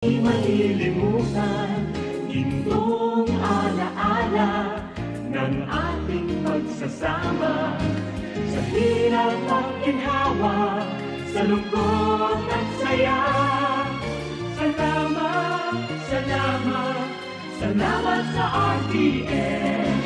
Di malilimutan, gintong alaala ng ating pagsasama. Sa hirap at ginhawa, sa lungkot at saya. Salamat, salamat, salamat sa RPN.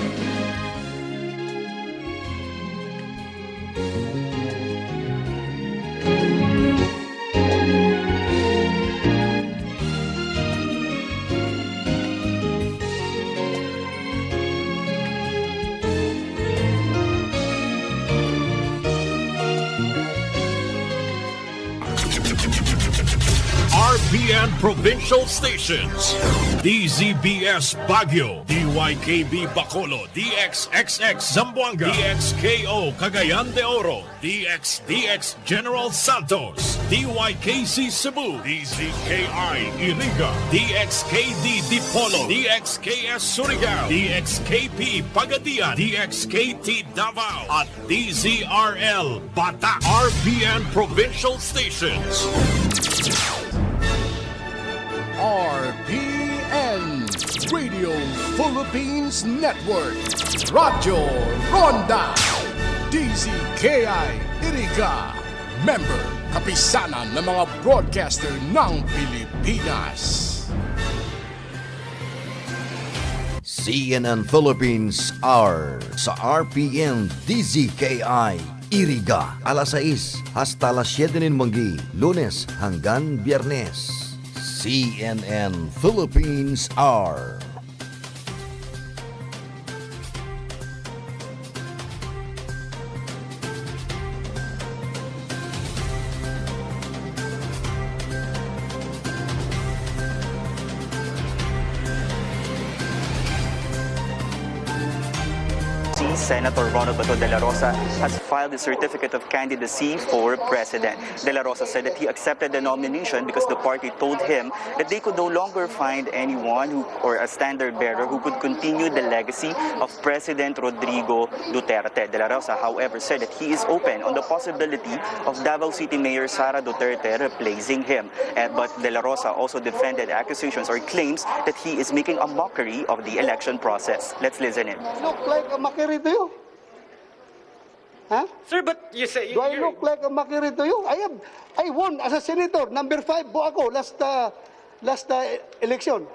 RPN Provincial Stations, DZBS Baguio, DYKB Bacolod, DXXX Zamboanga, DXKO Cagayan de Oro, DXDX General Santos, DYKC Cebu, DZKI-IRIGA, DXKD Dipolo, DXKS Surigao, DXKP Pagadian, DXKT Davao, at DZRL Bata. RPN Provincial Stations. RPN Radio Philippines Network, Radyo Ronda, DZKI-IRIGA, member kapisanan ng mga broadcaster ng Pilipinas. CNN Philippines Hour sa RPN-DZKI-IRIGA, alas 6 hasta alas 7 ng manggi, Lunes hanggang Biyernes. CNN Philippines Hour. Senator Ronald Bato de la Rosa has filed a certificate of candidacy for president. De la Rosa said that he accepted the nomination because the party told him that they could no longer find anyone or a standard bearer who could continue the legacy of President Rodrigo Duterte. De la Rosa, however, said that he is open on the possibility of Davao City Mayor Sara Duterte replacing him. But De la Rosa also defended accusations or claims that he is making a mockery of the election process. Let's listen in. Look like a mockery to you? Huh? Sir, but you say Do I look like a mockery to you? I won as a senator. Number 5 po ako last election.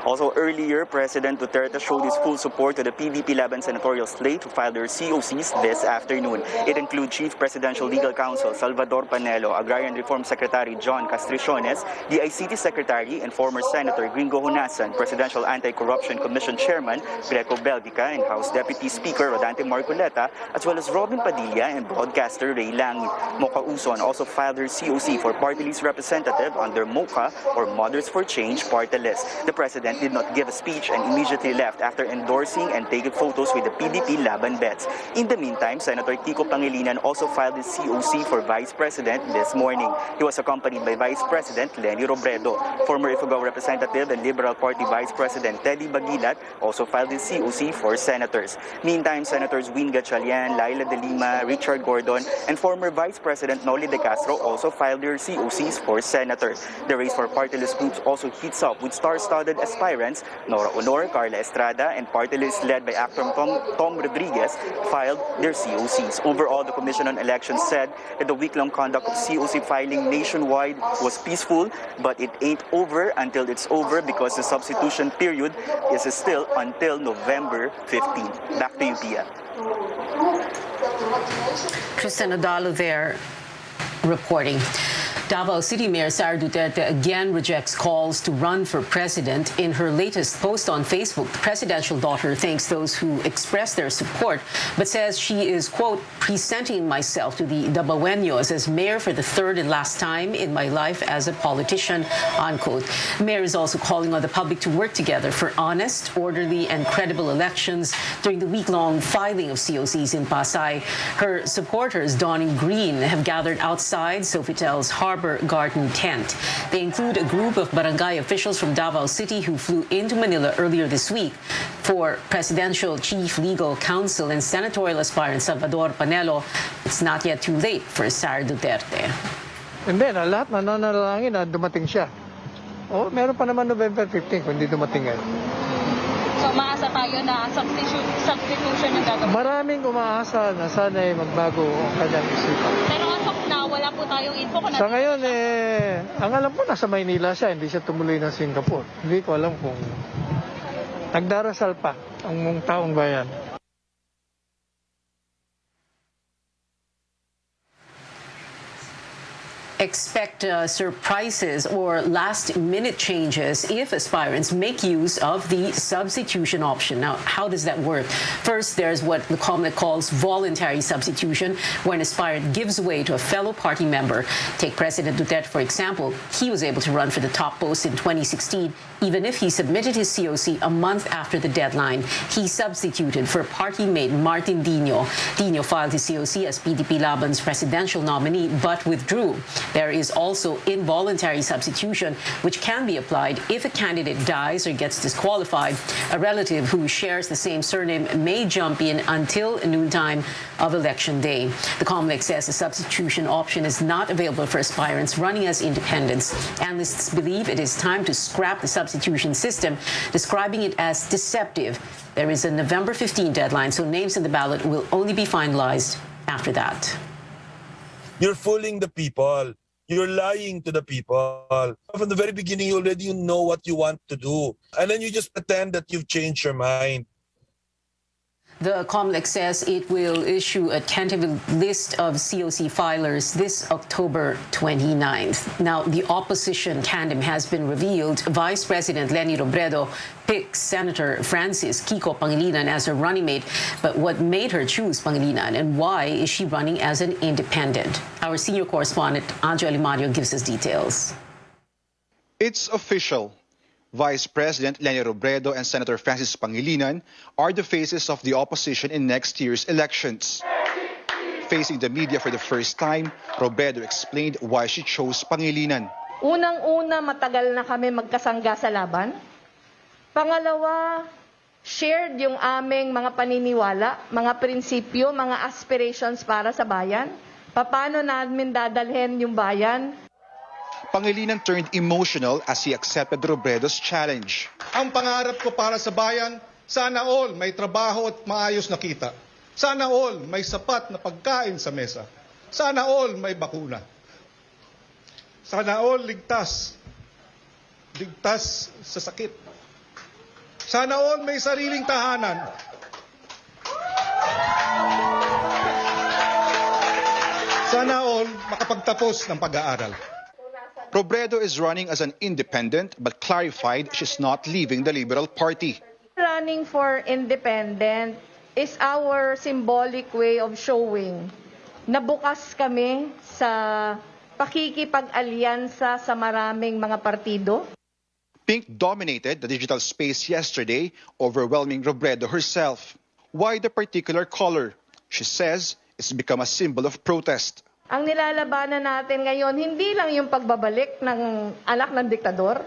Also earlier, President Duterte showed his full support to the PDP Laban senatorial slate to file their COCs this afternoon. It includes Chief Presidential Legal Counsel Salvador Panelo, Agrarian Reform Secretary John Castriciones, the ICT Secretary and former Senator Gringo Honasan, Presidential Anti-Corruption Commission Chairman Greco Belgica, and House Deputy Speaker Rodante Marcoleta, as well as Robin Padilla and broadcaster Ray Langit. Mocha Uson also filed their COC for party list representative under Mocha or Mothers for Change party list. The president did not give a speech and immediately left after endorsing and taking photos with the PDP Laban bets. In the meantime, Senator Kiko Pangilinan also filed his COC for Vice President this morning. He was accompanied by Vice President Lenny Robredo. Former Ifugao Representative and Liberal Party Vice President Teddy Bagilat also filed his COC for senators. Meantime, Senators Win Gatchalian, Laila De Lima, Richard Gordon, and former Vice President Noli De Castro also filed their COCs for senators. The race for party-less groups also heats up with star-studded aspirants Nora Honor, Carla Estrada, and party list led by actor Tom Rodriguez filed their COCs. Overall, the Commission on Elections said that the week-long conduct of COC filing nationwide was peaceful, but it ain't over until it's over because the substitution period is still until November 15. Back to you, Pia. Tristan Odalo there reporting. Davao City Mayor Sara Duterte again rejects calls to run for president. In her latest post on Facebook, the presidential daughter thanks those who express their support, but says she is, quote, presenting myself to the Davaoenos as mayor for the third and last time in my life as a politician, unquote. The mayor is also calling on the public to work together for honest, orderly, and credible elections during the week-long filing of COCs in Pasay. Her supporters, donning green, have gathered outside Sofitel's Harbor Garden tent. They include a group of barangay officials from Davao City who flew into Manila earlier this week. For Presidential Chief Legal Counsel and senatorial aspirant Salvador Panelo, it's not yet too late for Sara Duterte. Hindi na lahat nananalangin na dumating siya. O, meron pa naman November 15 kung hindi dumating ngayon. So maasa tayo na substitution yung gagawin? Maraming umaasa na sana'y magbago ang kanyang isipan. Pero as of now, wala po tayong info kung Sa ngayon, ang alam ko nasa Maynila siya, hindi siya tumuloy ng Singapore. Hindi ko alam kung nagdarasal pa ang taong bayan. Expect surprises or last-minute changes if aspirants make use of the substitution option. Now, how does that work? First, there's what the COMELEC calls voluntary substitution, when an aspirant gives way to a fellow party member. Take President Duterte, for example. He was able to run for the top post in 2016, even if he submitted his COC a month after the deadline. He substituted for party mate Martin Dino. Dino filed his COC as PDP Laban's presidential nominee, but withdrew. There is also involuntary substitution, which can be applied if a candidate dies or gets disqualified. A relative who shares the same surname may jump in until noontime of election day. The COMELEC says the substitution option is not available for aspirants running as independents. Analysts believe it is time to scrap the substitution system, describing it as deceptive. There is a November 15 deadline, so names in the ballot will only be finalized after that. You're fooling the people. You're lying to the people. From the very beginning, you know what you want to do. And then you just pretend that you've changed your mind. The COMELEC says it will issue a tentative list of COC filers this October 29th. Now, the opposition tandem has been revealed. Vice President Leni Robredo picks Senator Francis Kiko Pangilinan as her running mate. But what made her choose Pangilinan, and why is she running as an independent? Our senior correspondent, Anjo Alimario, gives us details. It's official. Vice President Leni Robredo and Senator Francis Pangilinan are the faces of the opposition in next year's elections. Facing the media for the first time, Robredo explained why she chose Pangilinan. Unang-una, matagal na kami magkasangga sa laban. Pangalawa, shared yung aming mga paniniwala, mga prinsipyo, mga aspirations para sa bayan. Paano namin dadalhin yung bayan? Pangilinan turned emotional as he accepted Robredo's challenge. Ang pangarap ko para sa bayan, sana all may trabaho at maayos na kita. Sana all may sapat na pagkain sa mesa. Sana all may bakuna. Sana all ligtas sa sakit. Sana all may sariling tahanan. Sana all makapagtapos ng pag-aaral. Robredo is running as an independent but clarified she's not leaving the Liberal Party. Running for independent is our symbolic way of showing na bukas kami sa pakikipag-alyansa sa maraming mga partido. Pink dominated the digital space yesterday, overwhelming Robredo herself. Why the particular color? She says it's become a symbol of protest. Ang nilalabanan natin ngayon, hindi lang yung pagbabalik ng anak ng diktador,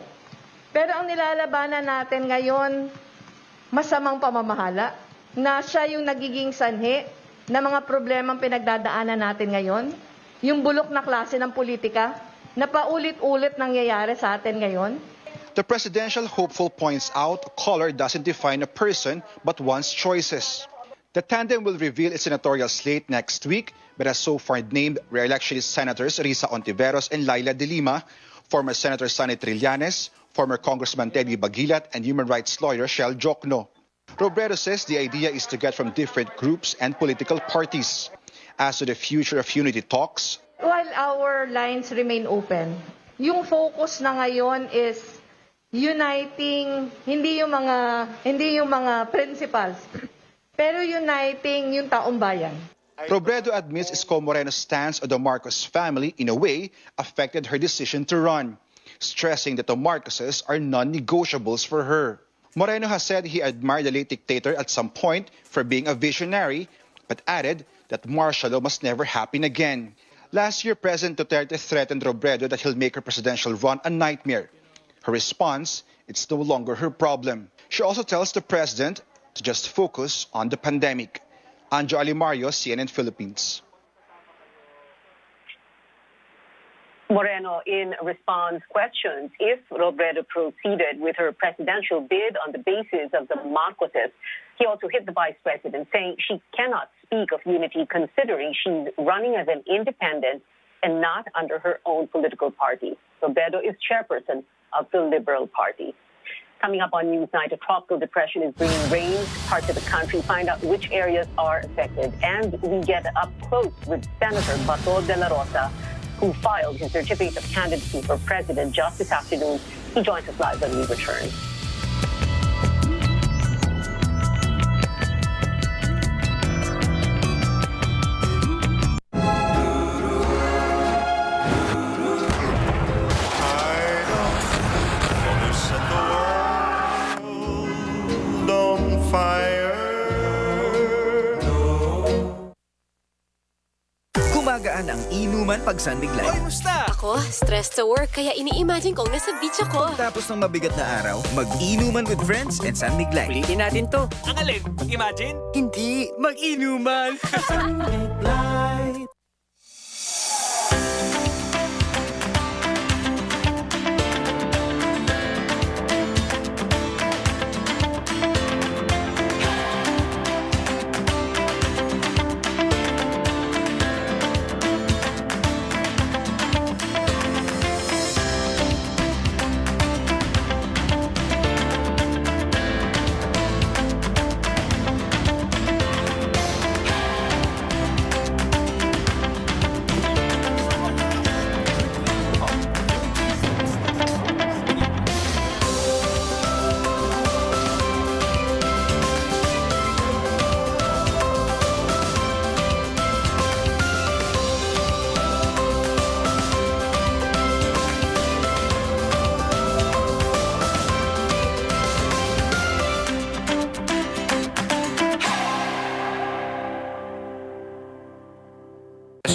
pero ang nilalabanan natin ngayon, masamang pamamahala, na siya yung nagiging sanhi ng mga problemang pinagdadaanan natin ngayon, yung bulok na klase ng politika na paulit-ulit nangyayari sa atin ngayon. The presidential hopeful points out color doesn't define a person but one's choices. The tandem will reveal its senatorial slate next week, but has so far named re-electionist Senators Risa Honteveros and Laila de Lima, former Senator Sonny Trillanes, former Congressman Teddy Bagilat, and human rights lawyer Shell Jokno. Robredo says the idea is to get from different groups and political parties. As to the future of unity talks, while our lines remain open, yung focus na ngayon is uniting, hindi yung mga principals, pero uniting yung taong bayan. Robredo admits Isko Moreno's stance on the Marcos family, in a way, affected her decision to run, stressing that the Marcoses are non-negotiables for her. Moreno has said he admired the late dictator at some point for being a visionary, but added that martial law must never happen again. Last year, President Duterte threatened Robredo that he'll make her presidential run a nightmare. Her response, it's no longer her problem. She also tells the president to just focus on the pandemic. Anjo Alimario, CNN Philippines. Moreno, in response questions if Robredo proceeded with her presidential bid on the basis of the Marcoses, he also hit the vice president, saying she cannot speak of unity considering she's running as an independent and not under her own political party. Robredo is chairperson of the Liberal Party. Coming up on Newsnight, a tropical depression is bringing rain to parts of the country. Find out which areas are affected. And we get up close with Senator Bato de la Rosa, who filed his certificate of candidacy for president just this afternoon. He joins us live when we return. Gumagaan ang inuman pag sunbiglay. Hoy, musta? Ako, stressed sa work, kaya ini-imagine kong nasa beach ako. Tapos ng mabigat na araw, mag-inuman with friends and sunbiglay. Ulitin natin to. Ang alin? Mag-imagine? Hindi, mag-inuman. Sunlight.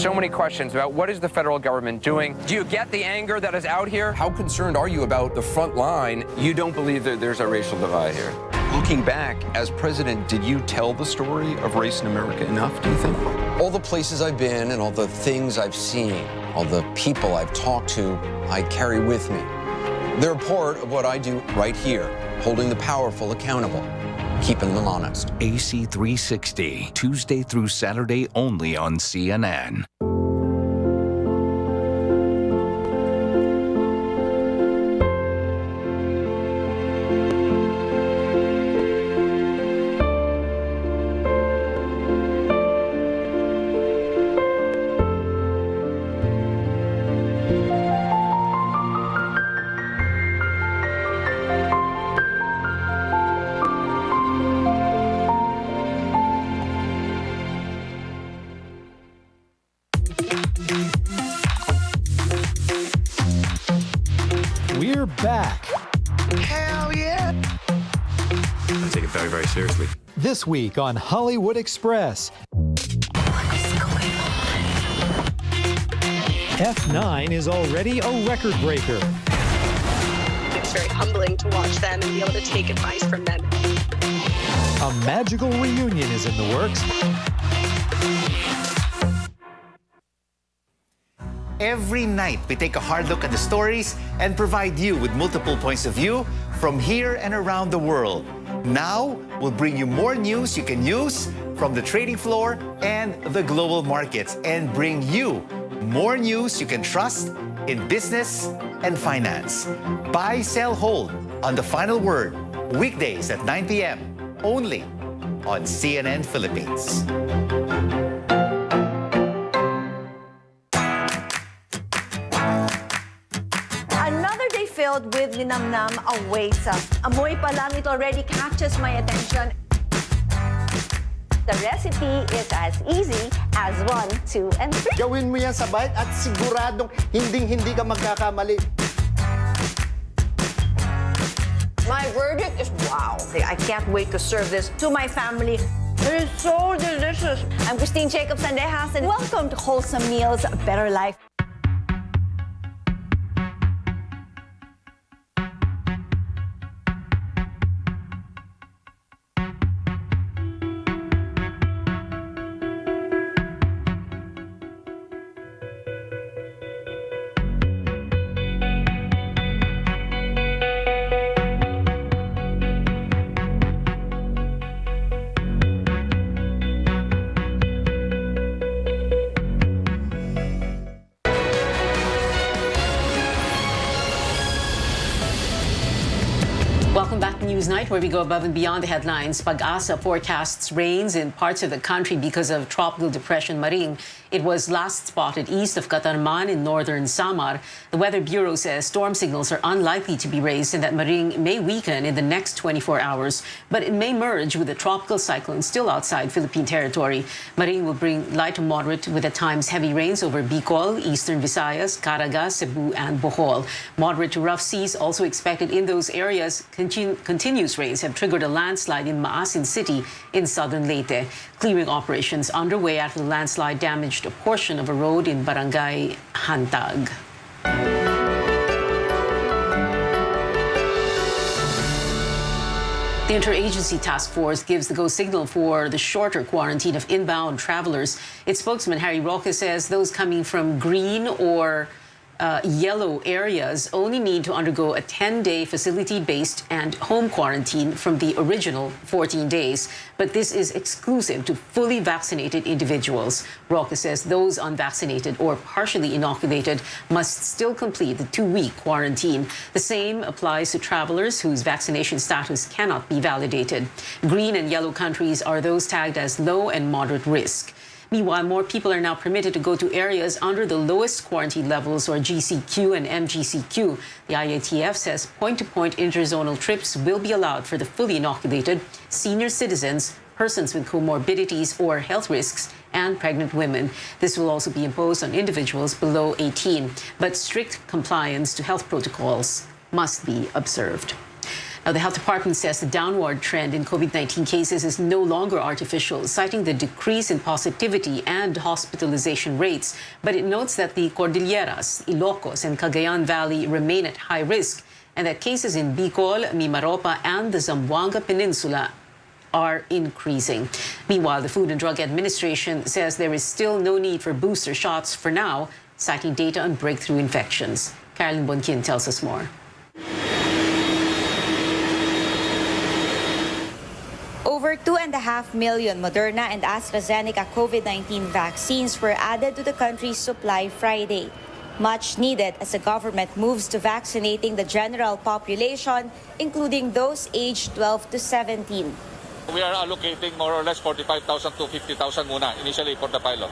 So many questions about what is the federal government doing. Do you get the anger that is out here? How concerned are you about the front line? You don't believe that there's a racial divide here? Looking back, as president, did you tell the story of race in America enough, do you think? All the places I've been and all the things I've seen, all the people I've talked to, I carry with me. They're a part of what I do right here, holding the powerful accountable, keeping them honest. AC 360, Tuesday through Saturday only on CNN. We're back. Hell yeah! I take it very, very seriously. This week on Hollywood Express. F9 is already a record breaker. It's very humbling to watch them and be able to take advice from them. A magical reunion is in the works. Every night, we take a hard look at the stories and provide you with multiple points of view from here and around the world. Now, we'll bring you more news you can use from the trading floor and the global markets, and bring you more news you can trust in business and finance. Buy, sell, hold on The Final Word, weekdays at 9 p.m. only on CNN Philippines. Another day filled with linamnam awaits. Amoy pa lang, it already catches my attention. The recipe is as easy as 1, 2, and 3. Gawin mo yan sa bite at siguradong hindi ka magkakamali. My verdict is wow. I can't wait to serve this to my family. It is so delicious. I'm Christine Jacob Sandejas, and welcome to Wholesome Meals, Better Life. Newsnight, where we go above and beyond the headlines. Pag-asa forecasts rains in parts of the country because of Tropical Depression Maring. It was last spotted east of Catarman in northern Samar. The Weather Bureau says storm signals are unlikely to be raised and that Maring may weaken in the next 24 hours, but it may merge with a tropical cyclone still outside Philippine territory. Maring will bring light to moderate with at times heavy rains over Bicol, eastern Visayas, Caraga, Cebu, and Bohol. Moderate to rough seas also expected in those areas. Continuous rains have triggered a landslide in Maasin City in southern Leyte. Clearing operations underway after the landslide damaged a portion of a road in Barangay Hantag. The Interagency Task Force gives the go signal for the shorter quarantine of inbound travelers. Its spokesman, Harry Roque, says those coming from green or yellow areas only need to undergo a 10-day facility-based and home quarantine from the original 14 days. But this is exclusive to fully vaccinated individuals. Roque says those unvaccinated or partially inoculated must still complete the 2-week quarantine. The same applies to travelers whose vaccination status cannot be validated. Green and yellow countries are those tagged as low and moderate risk. Meanwhile, more people are now permitted to go to areas under the lowest quarantine levels, or GCQ and MGCQ. The IATF says point-to-point interzonal trips will be allowed for the fully inoculated, senior citizens, persons with comorbidities or health risks, and pregnant women. This will also be imposed on individuals below 18, but strict compliance to health protocols must be observed. Now, the Health Department says the downward trend in COVID-19 cases is no longer artificial, citing the decrease in positivity and hospitalization rates. But it notes that the Cordilleras, Ilocos, and Cagayan Valley remain at high risk, and that cases in Bicol, Mimaropa, and the Zamboanga Peninsula are increasing. Meanwhile, the Food and Drug Administration says there is still no need for booster shots for now, citing data on breakthrough infections. Carolyn Bonkin tells us more. Over 2.5 million Moderna and AstraZeneca COVID-19 vaccines were added to the country's supply Friday. Much needed as the government moves to vaccinating the general population, including those aged 12 to 17. We are allocating more or less 45,000 to 50,000 muna initially for the pilot.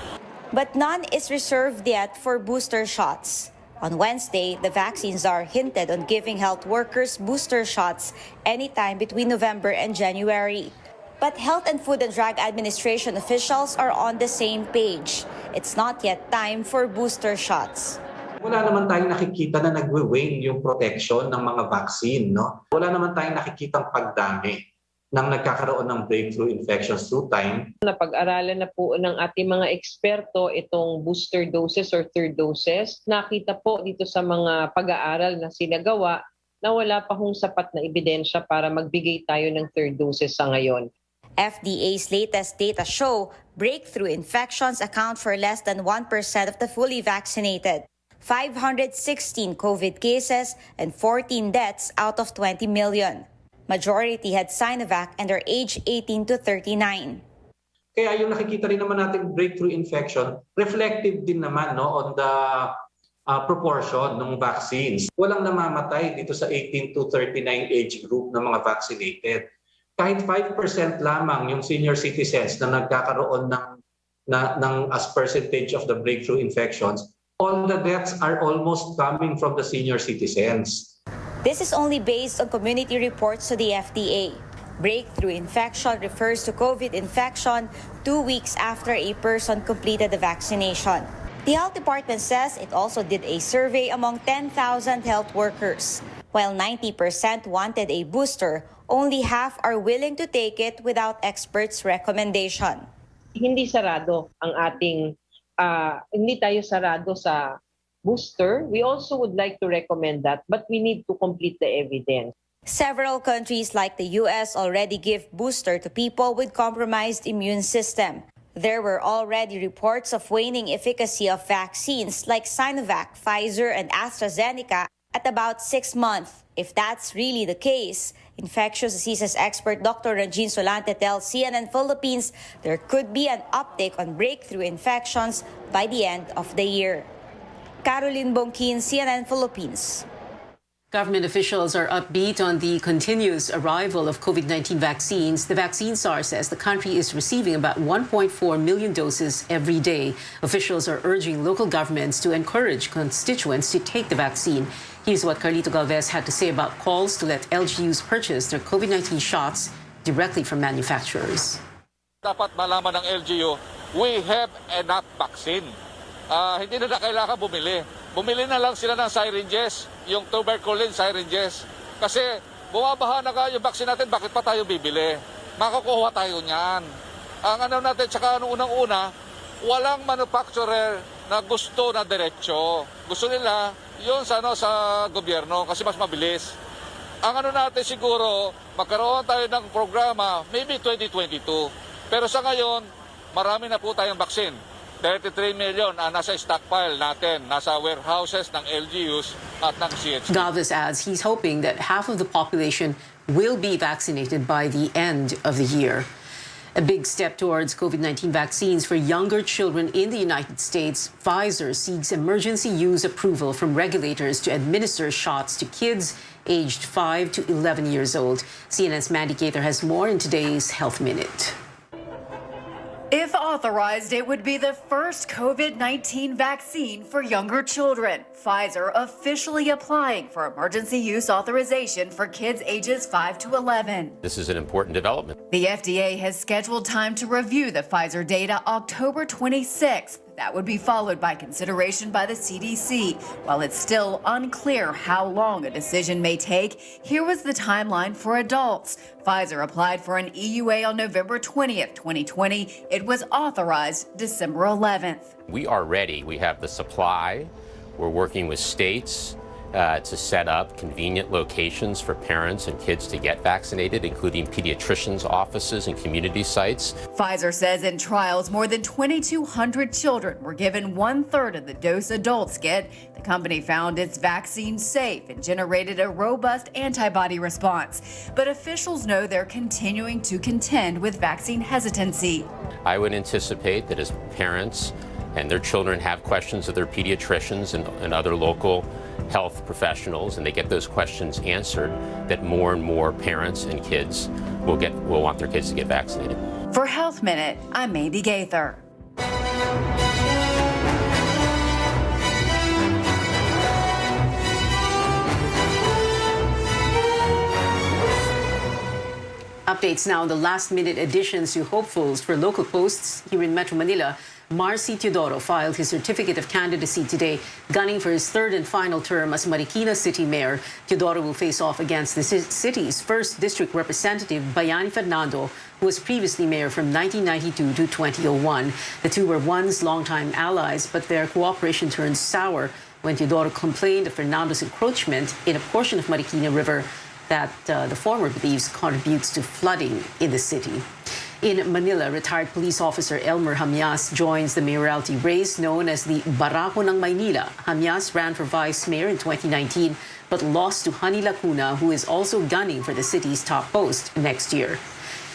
But none is reserved yet for booster shots. On Wednesday, the vaccine czar hinted on giving health workers booster shots anytime between November and January. But Health and Food and Drug Administration officials are on the same page. It's not yet time for booster shots. Wala naman tayong nakikita na nagwe-wane yung protection ng mga vaccine, no? Wala naman tayong nakikitang pagdami ng nagkakaroon ng breakthrough infections through time. Napag-aralan na po ng ating mga eksperto itong booster doses or third doses. Nakita po dito sa mga pag-aaral na sinagawa na wala pa hong sapat na ebidensya para magbigay tayo ng third doses sa ngayon. FDA's latest data show breakthrough infections account for less than 1% of the fully vaccinated. 516 COVID cases and 14 deaths out of 20 million. Majority had Sinovac and are age 18 to 39. Kaya yung nakikita rin naman natin breakthrough infection, reflective din naman no, on the proportion ng vaccines. Walang namamatay dito sa 18 to 39 age group ng mga vaccinated. Kahit 5% lamang yung senior citizens na nagkakaroon ng as percentage of the breakthrough infections, all the deaths are almost coming from the senior citizens. This is only based on community reports to the FDA. Breakthrough infection refers to COVID infection 2 weeks after a person completed the vaccination. The Health Department says it also did a survey among 10,000 health workers. While 90% wanted a booster, only half are willing to take it without experts' recommendation. Hindi sarado ang ating, hindi tayo sarado sa booster. We also would like to recommend that, but we need to complete the evidence. Several countries like the US already give booster to people with compromised immune system. There were already reports of waning efficacy of vaccines like Sinovac, Pfizer, and AstraZeneca at about 6 months. If that's really the case, infectious diseases expert Dr. Regine Solante tells CNN Philippines there could be an uptick on breakthrough infections by the end of the year. Caroline Bonkin, CNN Philippines. Government officials are upbeat on the continuous arrival of COVID-19 vaccines. The vaccine czar says the country is receiving about 1.4 million doses every day. Officials are urging local governments to encourage constituents to take the vaccine. Here's what Carlito Galvez had to say about calls to let LGUs purchase their COVID-19 shots directly from manufacturers. Dapat malaman ng LGU, we have enough vaccine. Hindi na kailangan bumili. Bumili na lang sila ng syringes, yung tuberculin syringes. Kasi bumabaha na yung vaccine natin, bakit pa tayo bibili? Makukuha tayo niyan. Ang ano natin, tsaka unang-una, walang manufacturer na gusto na diretsyo. Gusto nila yun sa gobyerno kasi mas mabilis. Ang ano natin siguro, magkaroon tayo ng programa, maybe 2022. Pero sa ngayon, marami na po tayong vaccine. 33 million nasa stockpile natin, nasa warehouses ng LGUs at ng CHP. Galvez adds he's hoping that half of the population will be vaccinated by the end of the year. A big step towards COVID-19 vaccines for younger children in the United States. Pfizer seeks emergency use approval from regulators to administer shots to kids aged 5 to 11 years old. CNN's Mandy Gaither has more in today's Health Minute. If authorized, it would be the first COVID-19 vaccine for younger children. Pfizer officially applying for emergency use authorization for kids ages 5 to 11. This is an important development. The FDA has scheduled time to review the Pfizer data October 26th. That would be followed by consideration by the CDC. While it's still unclear how long a decision may take, here was the timeline for adults. Pfizer applied for an EUA on November 20th, 2020. It was authorized December 11th. We are ready. We have the supply. We're working with states to set up convenient locations for parents and kids to get vaccinated, including pediatricians' offices and community sites. Pfizer says in trials, more than 2,200 children were given 1/3 of the dose adults get. The company found its vaccine safe and generated a robust antibody response. But officials know they're continuing to contend with vaccine hesitancy. I would anticipate that as parents and their children have questions of their pediatricians and other local health professionals, and they get those questions answered, that more and more parents and kids will want their kids to get vaccinated. For Health Minute, I'm Mandy Gaither. Updates now on the last-minute additions to hopefuls for local posts here in Metro Manila. Marcy Teodoro filed his certificate of candidacy today, gunning for his third and final term as Marikina City Mayor. Teodoro will face off against the city's 1st District Representative, Bayani Fernando, who was previously mayor from 1992 to 2001. The two were once longtime allies, but their cooperation turned sour when Teodoro complained of Fernando's encroachment in a portion of Marikina River that the former believes contributes to flooding in the city. In Manila, retired police officer Elmer Hamias joins the mayoralty race known as the Barako ng Maynila. Hamias ran for vice mayor in 2019 but lost to Honey Lacuna, who is also gunning for the city's top post next year.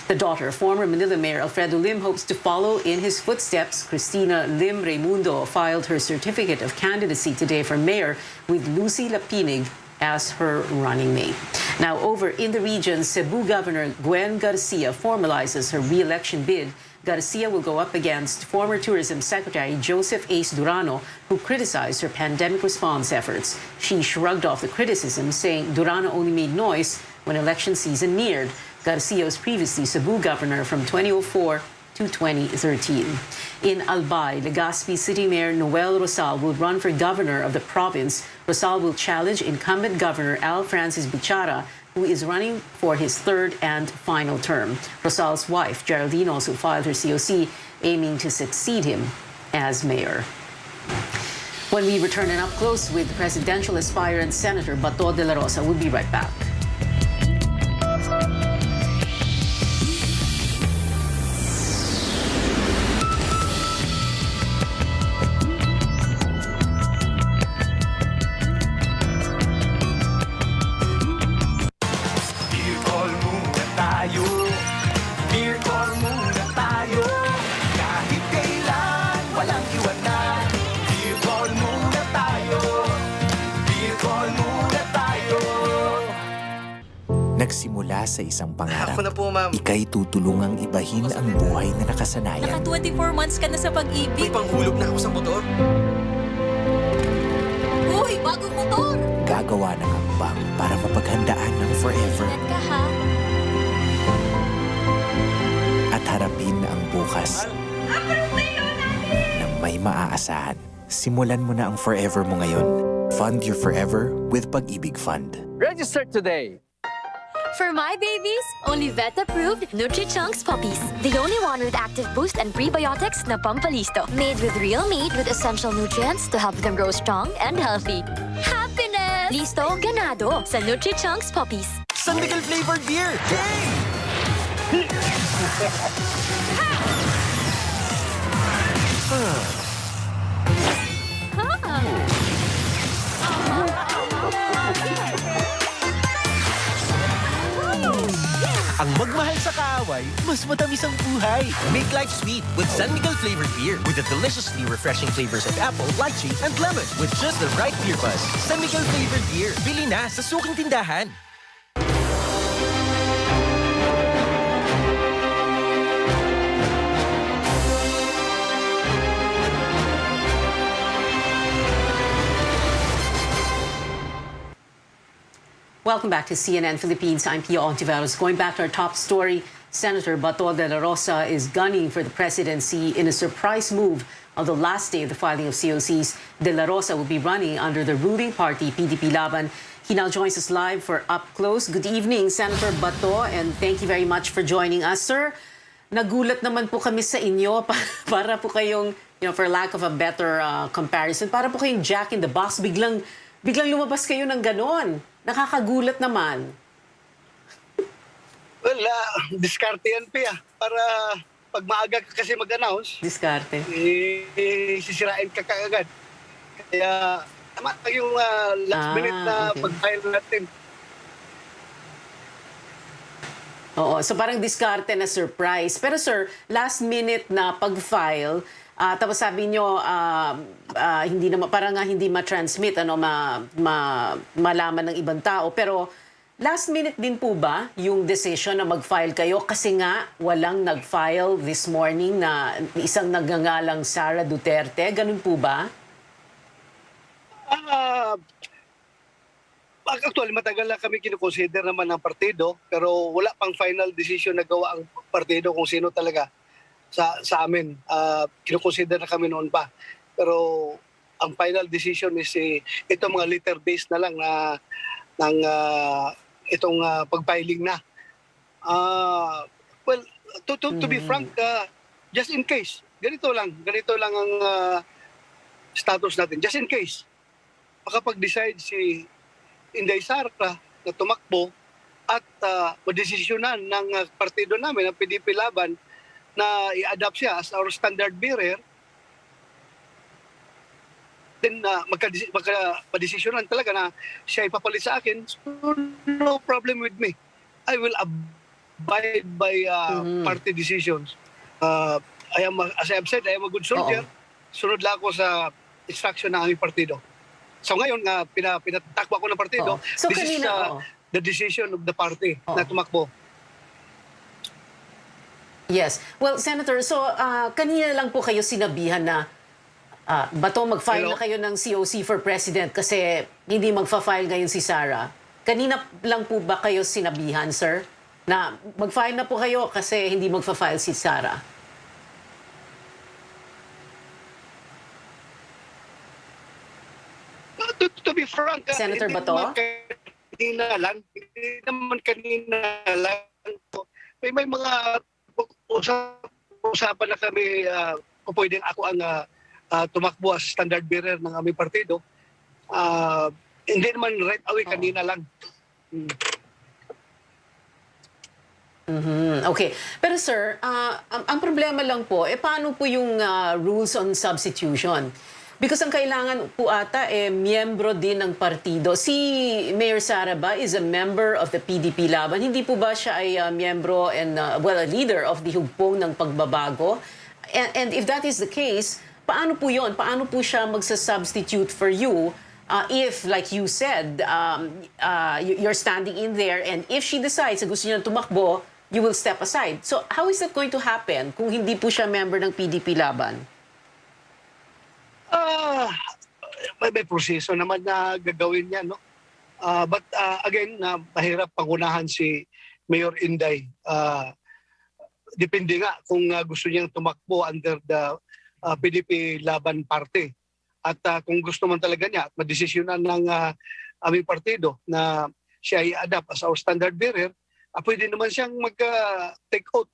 The daughter of former Manila Mayor Alfredo Lim hopes to follow in his footsteps. Cristina Lim Raimundo filed her certificate of candidacy today for mayor with Lucy Lapinig as her running mate. Now, over in the region, Cebu Governor Gwen Garcia formalizes her re-election bid. Garcia will go up against former Tourism Secretary Joseph Ace Durano, who criticized her pandemic response efforts. She shrugged off the criticism, saying Durano only made noise when election season neared. Garcia was previously Cebu governor from 2004 to 2013. In Albay, Legazpi City Mayor Noel Rosal will run for governor of the province. Rosal will challenge incumbent Governor Al Francis Bichara, who is running for his third and final term. Rosal's wife, Geraldine, also filed her COC, aiming to succeed him as mayor. When we return and up close with presidential aspirant Senator Bato de la Rosa, we'll be right back. Beer call muna tayo. Nagsimula sa isang pangarap. Ako na po, ma'am. Ika'y tutulungang ibahin ang buhay na nakasanayan. Naka 24 months ka na sa pag-ibig. May panghulog na ako sa motor. Uy, bagong motor! Gagawa ng hakbang para mapaghandaan ng forever. Ingat ka, ha? At harapin ang bukas na may maaasahan. Simulan mo na ang forever mo ngayon. Fund your forever with Pag-ibig Fund. Register today. For my babies, only vet-approved Nutri-Chunks puppies. The only one with active boost and prebiotics na pampalisto. Made with real meat with essential nutrients to help them grow strong and healthy. Happiness! Listo, ganado sa Nutri-Chunks puppies. San Miguel flavored beer! Yay! Ang magmahal sa kaaway, mas matamis ang buhay. Make life sweet with San Miguel flavored beer with the deliciously refreshing flavors of apple, lychee, and lemon with just the right beer buzz. San Miguel flavored beer. Bili na sa suking tindahan. Welcome back to CNN Philippines. I'm Pia Honteveros. Going back to our top story, Senator Bato de la Rosa is gunning for the presidency in a surprise move on the last day of the filing of COCs. De la Rosa will be running under the ruling party, PDP Laban. He now joins us live for Up Close. Good evening, Senator Bato, and thank you very much for joining us. Sir, nagulat naman po kami sa inyo para po kayong, for lack of a better comparison, para po kayong Jack in the Box. Biglang lumabas kayo ng ganon. Nakakagulat naman. Well, diskarte yan, Pia. Para pag maaga ka kasi mag-announce, diskarte. Sisirain ka kaagad. Kaya, tama yung last minute na pag-file natin. Oo, so parang diskarte na surprise. Pero sir, last minute na pag-file, tapos sabi nyo, hindi naman, parang nga hindi ma-transmit, malaman ng ibang tao. Pero last minute din po ba yung decision na mag-file kayo? Kasi nga walang nag-file this morning na isang nagngangalang Sara Duterte. Ganun po ba? Actually, matagal na kami kinukonsider naman ng partido. Pero wala pang final decision na gawa ang partido kung sino talaga sa amin. Kinukonsider na kami noon pa. Pero ang final decision is itong mga letter based na lang ng itong pag-filing na. Well, to be frank, just in case, ganito lang ang status natin. Just in case, makapag-decide si Inday Sara na tumakbo at madesisyonan ng partido namin, ng PDP Laban, na i-adapt siya as our standard bearer, then magka-desisyonan talaga na siya ipapalit sa akin, so no problem with me. I will abide by party decisions. As I have said, I am a good soldier. Sunod lang ako sa instruction ng aming partido. So ngayon, pinatakbo ako ng partido. So this kanina, is the decision of the party na tumakbo. Yes. Well, Senator, so kanina lang po kayo sinabihan na Bato, mag-file na kayo ng COC for President kasi hindi magfa-file ngayon si Sara. Kanina lang po ba kayo sinabihan, sir, na mag-file na po kayo kasi hindi magfa-file si Sara? To be frank, Senator Bato? Hindi naman kanina lang. May mga usapan na kami kung pwedeng ako ang tumakbo as standard bearer ng aming partido. Hindi naman right away, kanina lang. Okay. Pero sir, ang problema lang po, paano po yung rules on substitution? Because ang kailangan po ata, miyembro din ng partido. Si Mayor Sara ba is a member of the PDP Laban? Hindi po ba siya ay miyembro and, a leader of the hugpong ng pagbabago? And if that is the case, paano po yun? Paano po siya magsa-substitute for you if, like you said, you're standing in there, and if she decides na gusto niya tumakbo, you will step aside. So how is that going to happen kung hindi po siya member ng PDP Laban? May proseso naman na gagawin niya, no? But again, mahirap pangunahan si Mayor Inday. Depende nga kung gusto niyang tumakbo under the PDP Laban Party. At kung gusto man talaga niya at madesisyonan ng aming partido na siya i-adapt as our standard bearer, pwede naman siyang mag-take out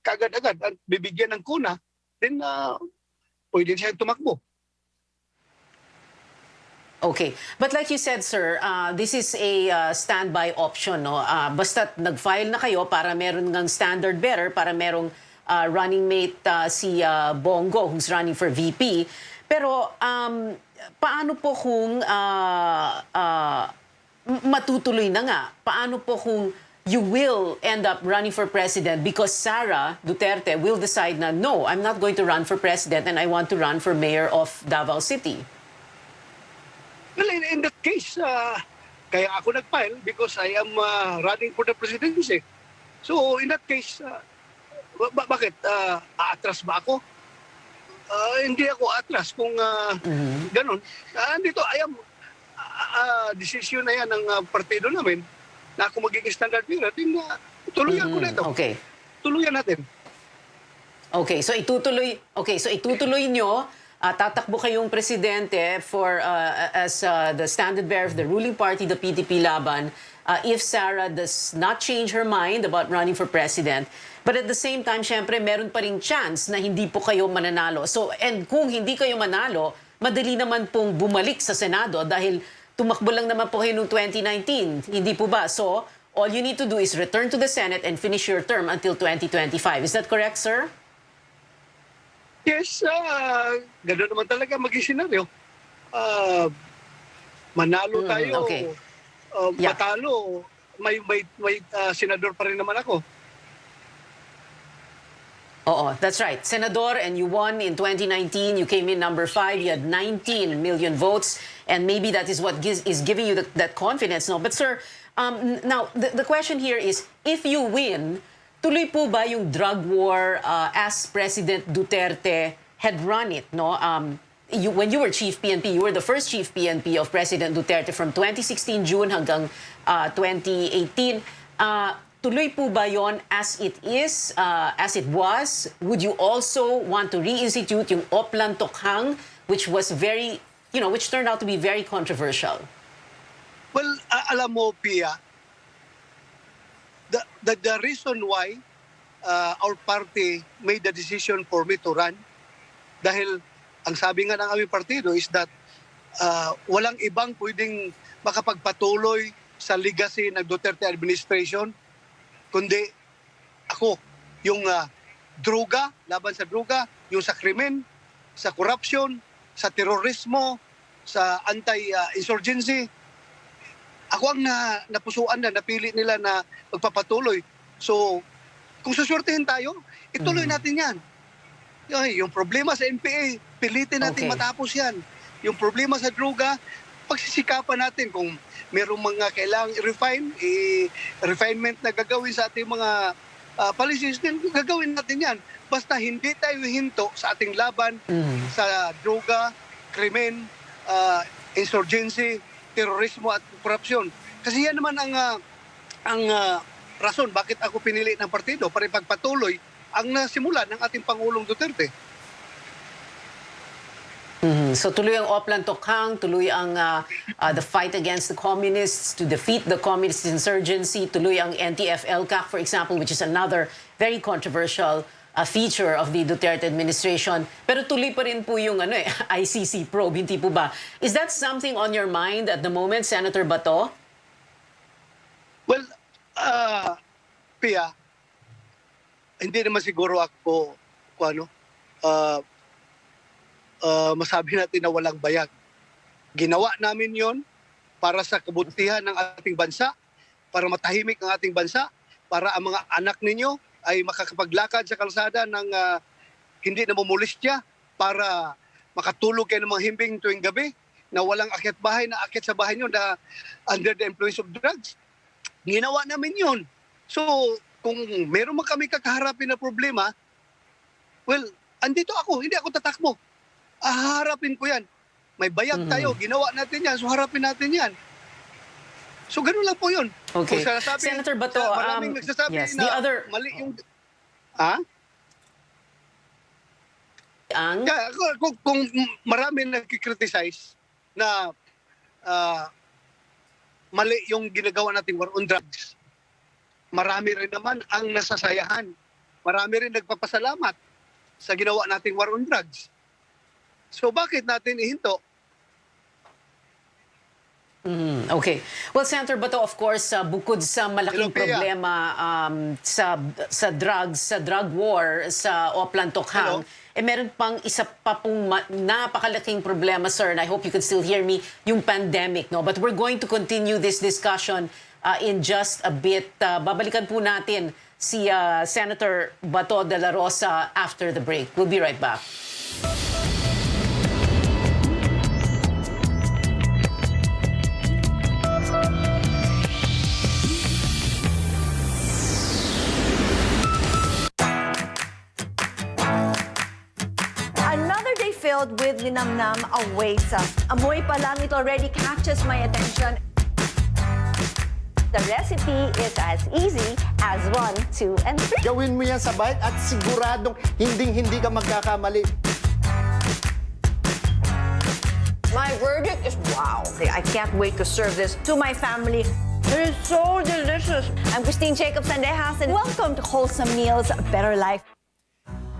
kagad-agad at bibigyan ng kuna, then pwede siyang tumakbo. Okay. But like you said, sir, this is a standby option, no? Basta't nag-file na kayo para meron ng standard bearer, para merong running mate si Bongo, who's running for VP. Pero paano po kung matutuloy na nga? Paano po kung you will end up running for president because Sara Duterte will decide na, no, I'm not going to run for president and I want to run for mayor of Davao City? Well, in that case, kaya ako nag-file because I am running for the presidency. So in that case, bakit? Aatras ba ako? Hindi ako atras kung ganun. Dito, decision na yan ng partido namin na ako magiging standard bearer, tuluyan ko na ito. Okay. Tuluyan natin. Okay, so itutuloy nyo. Tatakbo kayong presidente for as the standard bearer of the ruling party, the PDP Laban, if Sara does not change her mind about running for president. But at the same time, syempre, meron pa ring chance na hindi po kayo mananalo. So, and kung hindi kayo manalo, madali naman pong bumalik sa Senado dahil tumakbo lang naman po kayo noong 2019. Hindi po ba? So, all you need to do is return to the Senate and finish your term until 2025. Is that correct, sir? Yes, gano'n naman talaga maging senaryo. Manalo tayo, okay. matalo, may senador pa rin naman ako. Oo, that's right. Senador, and you won in 2019. You came in number 5. You had 19 million votes. And maybe that is what is giving you that confidence. No? But sir, now, the question here is, if you win, tuloy po ba yung drug war as President Duterte had run it? No? When you were Chief PNP, you were the first Chief PNP of President Duterte from 2016 June hanggang 2018. Tuloy po ba yon as it is, as it was? Would you also want to reinstitute yung Oplan Tokhang, which was very, which turned out to be very controversial? Well, alam mo, Pia, the reason why our party made the decision for me to run, dahil ang sabi nga ng aming partido is that walang ibang pwedeng makapagpatuloy sa legacy ng Duterte administration, kundi ako, yung droga, laban sa droga, yung sa krimen, sa corruption, sa terorismo, sa anti-insurgency. Ako ang napusuan na, napili nila na magpapatuloy. So, kung suswertehin tayo, ituloy natin yan. Yung problema sa NPA, pilitin natin matapos yan. Yung problema sa droga, pagsisikapan natin kung merong mga kailangang i-refine, refinement na gagawin sa ating mga policies, din gagawin natin yan. Basta hindi tayo hinto sa ating laban sa droga, krimen, insurgency, terorismo at korupsyon. Kasi yan naman ang rason bakit ako pinili ng partido para ipagpatuloy ang nasimula ng ating Pangulong Duterte. So tuloy ang Oplan Tokhang, tuloy ang the fight against the communists to defeat the communist insurgency, tuloy ang NTF-ELCAC, for example, which is another very controversial feature of the Duterte administration. Pero tuloy pa rin po yung ICC probe, hindi po ba? Is that something on your mind at the moment, Senator Bato? Well, Pia, hindi naman siguro ako masabi natin na walang bayag. Ginawa namin yon para sa kabutihan ng ating bansa, para matahimik ang ating bansa, para ang mga anak ninyo ay makakapaglakad sa kalsada ng hindi namumulistya, para makatulog kayo ng mga himbing tuwing gabi. na walang akyat bahay na akyat sa bahay nyo na under the influence of drugs. Ginawa namin yun. So, kung meron man kami kakaharapin na problema, well, andito ako, hindi ako tatakbo. Haharapin ko yan. May bayag tayo, ginawa natin yan, so harapin natin yan. So, ganun lang po yun. Okay. Senator Bato, maraming nagsasabi yes, na mali yung... Kung maraming nagkikriticize na mali yung ginagawa nating war on drugs, marami rin naman ang nasasayahan. Marami rin nagpapasalamat sa ginawa nating war on drugs. So bakit natin ihinto? Okay. Well, Senator Bato, of course, bukod sa malaking problema sa drugs, sa drug war sa Oplan Tokhang, meron pang isa pa pong napakalaking problema, sir, and I hope you can still hear me, yung pandemic, no? But we're going to continue this discussion in just a bit. Babalikan po natin si Senator Bato de la Rosa after the break. We'll be right back. Filled with linamnam awaits us. Amoy pa lang, it already catches my attention. The recipe is as easy as 1, 2, and 3. Gawin mo yan sa bite at siguradong hindi ka magkakamali. My verdict is wow. I can't wait to serve this to my family. It is so delicious. I'm Christine Jacob Sandejas, and welcome to Wholesome Meals, A Better Life.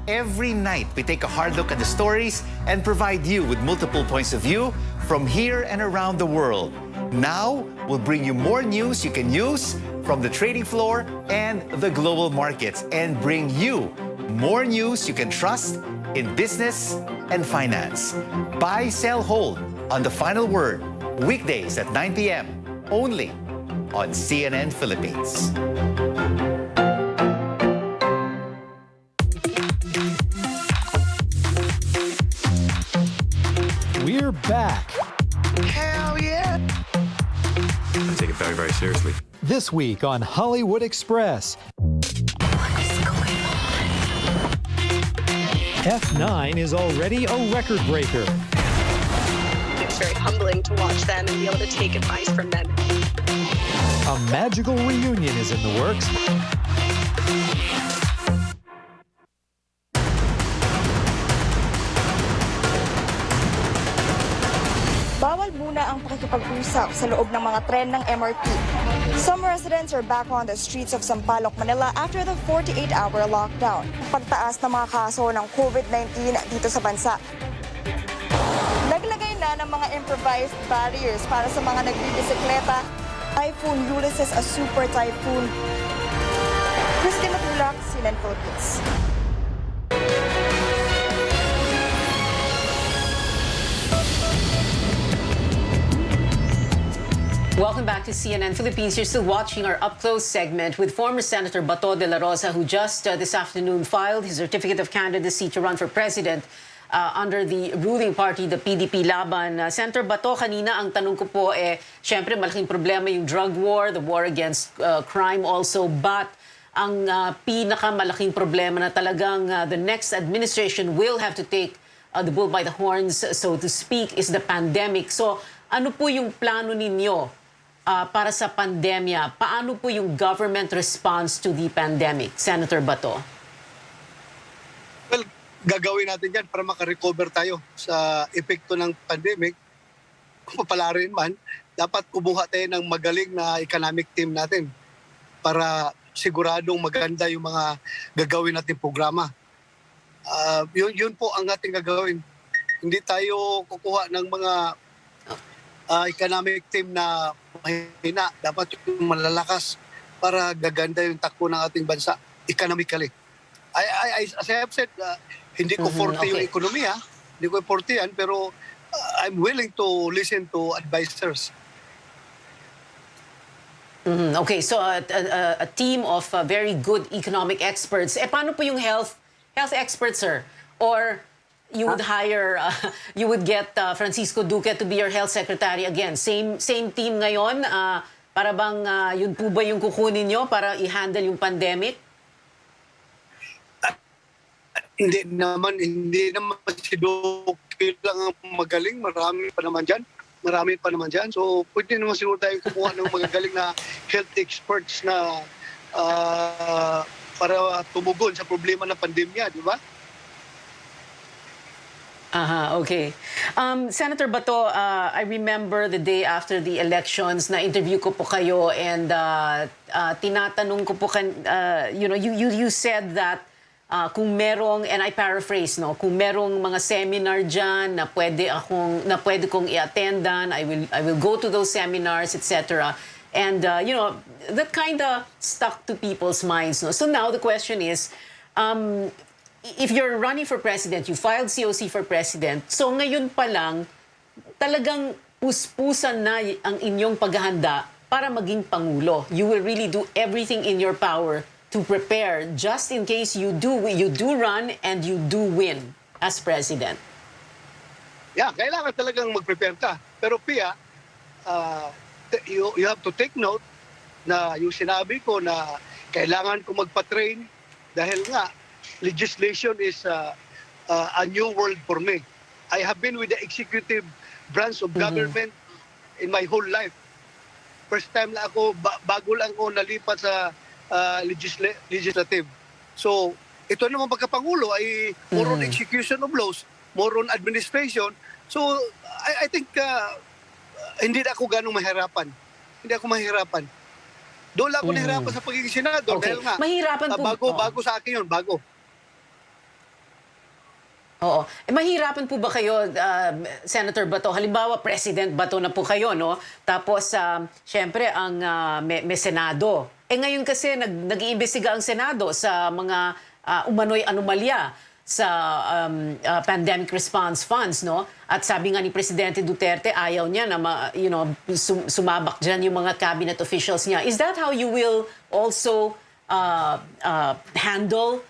Every night, we take a hard look at the stories and provide you with multiple points of view from here and around the world. Now, we'll bring you more news you can use from the trading floor and the global markets, and bring you more news you can trust in business and finance. Buy, sell, hold on The Final Word, weekdays at 9 p.m. only on CNN Philippines. We're back. Hell yeah! I take it very, very seriously. This week on Hollywood Express. F9 is already a record breaker. It's very humbling to watch them and be able to take advice from them. A magical reunion is in the works. Bawal muna ang pakikipag-usap sa loob ng mga tren ng MRT. Some residents are back on the streets of Sampaloc, Manila after the 48-hour lockdown. Pagtaas ng mga kaso ng COVID-19 dito sa bansa. Naglagay na ng mga improvised barriers para sa mga nagbibisikleta. Typhoon Ulysses, a super typhoon. Christine Matulak, CNN Philippines. Welcome back to CNN Philippines. You're still watching our up-close segment with former Senator Bato de la Rosa, who just this afternoon filed his certificate of candidacy to run for president under the ruling party, the PDP Laban. Senator Bato, kanina ang tanong ko po, syempre malaking problema yung drug war, the war against crime also, but ang pinakamalaking problema na talagang the next administration will have to take the bull by the horns, so to speak, is the pandemic. So ano po yung plano ninyo para sa pandemya? Paano po yung government response to the pandemic, Senator Bato? Well, gagawin natin yan para makarecover tayo sa epekto ng pandemic. Kung papalarin man, dapat kumuha tayo ng magaling na economic team natin para siguradong maganda yung mga gagawin natin programa. Yun po ang ating gagawin. Hindi tayo kukuha ng mga economic team na mahina. Dapat yung malalakas para gaganda yung takbo ng ating bansa economically. As I have said, hindi ko forte yung ekonomiya, hindi ko forte yan, pero I'm willing to listen to advisors. Okay, so a team of very good economic experts. Paano po yung health experts, sir? Or you would hire, you would get Francisco Duque to be your health secretary again. Same team ngayon. Para bang yun po ba yung kukunin nyo para i-handle yung pandemic? Hindi naman si Duque lang ang magaling. Marami pa naman dyan. So, pwede naman siguro tayo kumuha ng magagaling na health experts na para tumugon sa problema ng pandemya, di ba? Okay. Senator Bato, I remember the day after the elections na interview ko po kayo and tinatanong ko po, you said that kung merong, and I paraphrase, no, kung merong mga seminar dyan na pwede kong i-attendan, I will go to those seminars, etc. And, that kind of stuck to people's minds. No? So now the question is, if you're running for president, you filed COC for president, so ngayon pa lang, talagang puspusan na ang inyong paghahanda para maging Pangulo. You will really do everything in your power to prepare just in case you do run and you do win as president. Yeah, kailangan talagang mag-prepare ka. Pero Pia, you have to take note na yung sinabi ko na kailangan ko magpa-train dahil nga legislation is a new world for me. I have been with the executive branch of government in my whole life. First time na ako, bago lang ako nalipat sa legislative. So, ito naman pagkapangulo ay more on execution of laws, more on administration. So, I think hindi na ako ganong mahirapan. Doon lang ako nahirapan sa pagiging senador dahil nga mahirapan po, bago sa akin yun, bago. Oo. Mahirapan po ba kayo, Senator Bato? Halimbawa, President Bato na po kayo, no? Tapos, syempre, ang may Senado. Ngayon kasi, nag-iimbestiga ang Senado sa mga umano'y anomalya sa pandemic response funds, no? At sabi nga ni Presidente Duterte, ayaw niya na sumabak dyan yung mga cabinet officials niya. Is that how you will also handle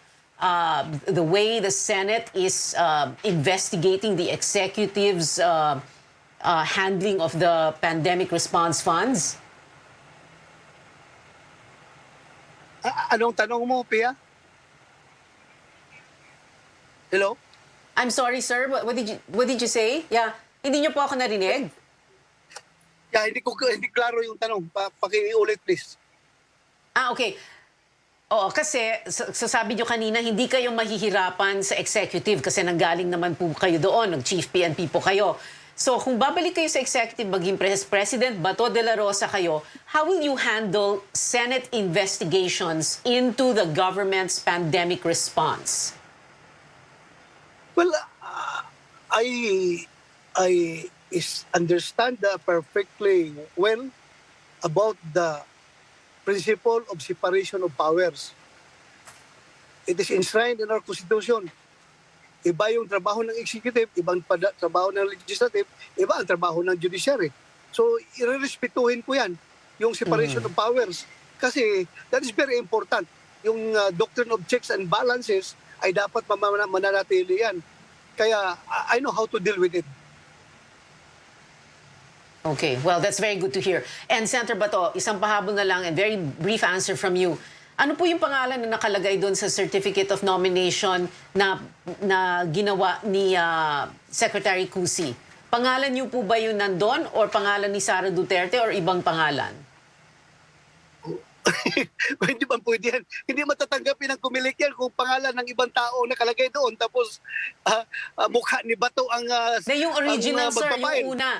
the way the Senate is investigating the executive's handling of the pandemic response funds? Anong tanong mo, Pia? Hello? I'm sorry, sir. What did you say? Yeah, hindi niyo po ako narinig. Yeah, hindi klaro yung tanong. Pakiulit, please. Okay. Oo, kasi sabi nyo kanina, hindi kayo mahihirapan sa executive kasi nanggaling naman po kayo doon, nag-chief PNP po kayo. So kung babalik kayo sa executive, maging President Bato de la Rosa kayo, how will you handle Senate investigations into the government's pandemic response? Well, I understand perfectly well about the principle of separation of powers. It is enshrined in our Constitution. Iba yung trabaho ng executive, ibang trabaho ng legislative, iba ang trabaho ng judiciary. So, irerespetuhin ko yan, yung separation of powers. Kasi that is very important. Yung doctrine of checks and balances ay dapat mananatili yan. Kaya I know how to deal with it. Okay, well, that's very good to hear. And Senator Bato, isang pahabol na lang and very brief answer from you. Ano po yung pangalan na nakalagay doon sa Certificate of Nomination na ginawa ni Secretary Cusi? Pangalan niyo po ba yun nandun or pangalan ni Sara Duterte or ibang pangalan? Hindi ba pwede yan? Hindi matatanggapin ng kumilik yan kung pangalan ng ibang tao nakalagay doon tapos mukha ni Bato ang yung original, sir, yung una.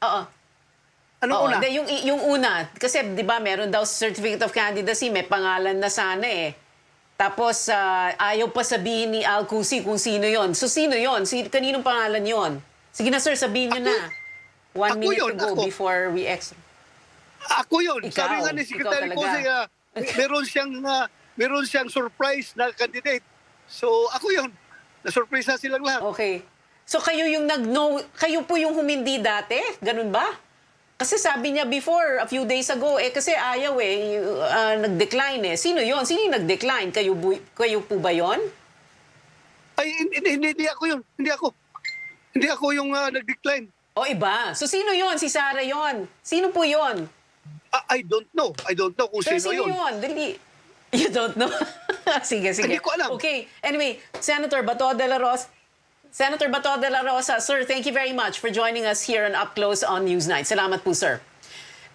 Oo. Anong una? Yung una. Kasi, di ba, meron daw Certificate of Candidacy, may pangalan na sana eh. Tapos, ayaw pa sabihin ni Al Cusi kung sino yon. So, sino yon? Kaninong pangalan yon? Sige na, sir, sabihin nyo na. 1 minute to go before we exit. Ako yun. Sabi nga ni Secretary Cusi, meron siyang surprise na candidate. So, ako yun. Na-surprise na silang lahat. Okay. So, kayo po yung humindi dati? Ganun ba? Kasi sabi niya before, a few days ago, kasi ayaw nag-decline eh. Sino yon? Sino yung nag-decline? Kayo po ba yon? Ay, hindi ako yun. Hindi ako yung nag-decline. O iba. So sino yon? Si Sarah yon? Sino po yon? I don't know. I don't know kung sino yun. Dali. You don't know? Sige. Hindi ko alam. Okay. Anyway, Senator Bato de la Rosa, sir, thank you very much for joining us here on Up Close on Newsnight. Salamat po, sir.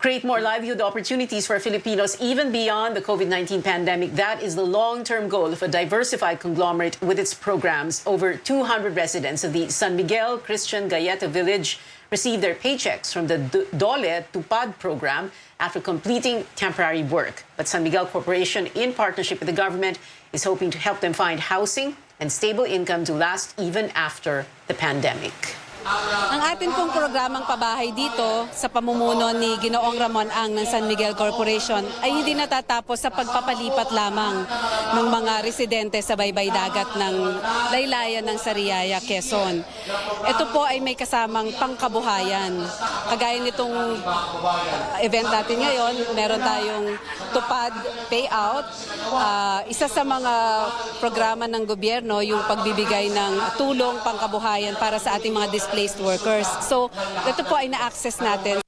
Create more livelihood opportunities for Filipinos even beyond the COVID-19 pandemic. That is the long-term goal of a diversified conglomerate with its programs. Over 200 residents of the San Miguel Christian Gayeta Village received their paychecks from the Dole Tupad program after completing temporary work. But San Miguel Corporation, in partnership with the government, is hoping to help them find housing and stable income to last even after the pandemic. Ang atin pong programang pabahay dito sa pamumuno ni Ginoong Ramon Ang ng San Miguel Corporation ay hindi natatapos sa pagpapalipat lamang ng mga residente sa baybay dagat ng laylayan ng Sariaya, Quezon. Ito po ay may kasamang pangkabuhayan. Kagaya nitong event natin ngayon, meron tayong tupad payout. Isa sa mga programa ng gobyerno yung pagbibigay ng tulong pangkabuhayan para sa ating mga displaced workers. So, ito po ay na-access natin.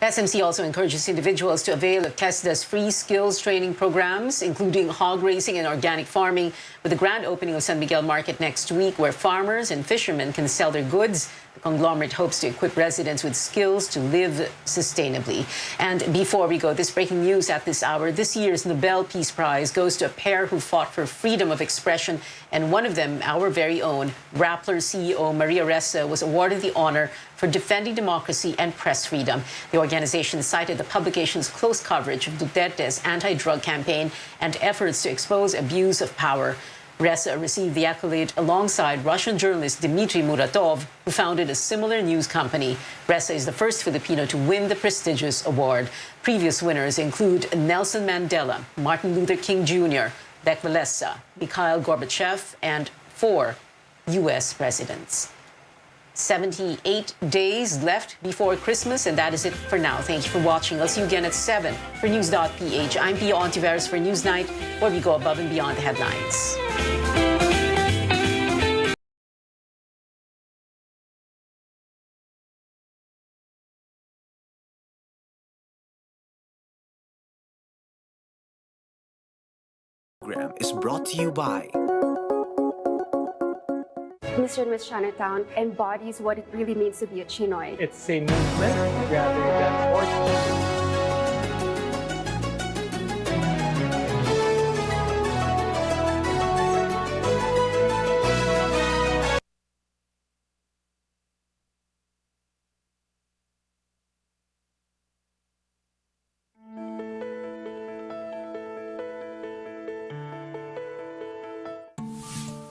SMC also encourages individuals to avail of TESDA's free skills training programs, including hog racing and organic farming, with the grand opening of San Miguel Market next week, where farmers and fishermen can sell their goods. The conglomerate hopes to equip residents with skills to live sustainably. And before we go, this breaking news at this hour: this year's Nobel Peace Prize goes to a pair who fought for freedom of expression, and one of them, our very own, Rappler CEO Maria Ressa, was awarded the honor for defending democracy and press freedom. The organization cited the publication's close coverage of Duterte's anti-drug campaign and efforts to expose abuse of power. Ressa received the accolade alongside Russian journalist Dmitry Muratov, who founded a similar news company. Ressa is the first Filipino to win the prestigious award. Previous winners include Nelson Mandela, Martin Luther King Jr., Lech Walesa, Mikhail Gorbachev, and 4 U.S. presidents. 78 days left before Christmas, and that is it for now. Thank you for watching. I'll see you again at 7 for News.ph. I'm Pia Honteveros for Newsnight, where we go above and beyond the headlines. Program is brought to you by Mr. and Miss Chinatown embodies what it really means to be a Chinoy. It's a movement rather than force.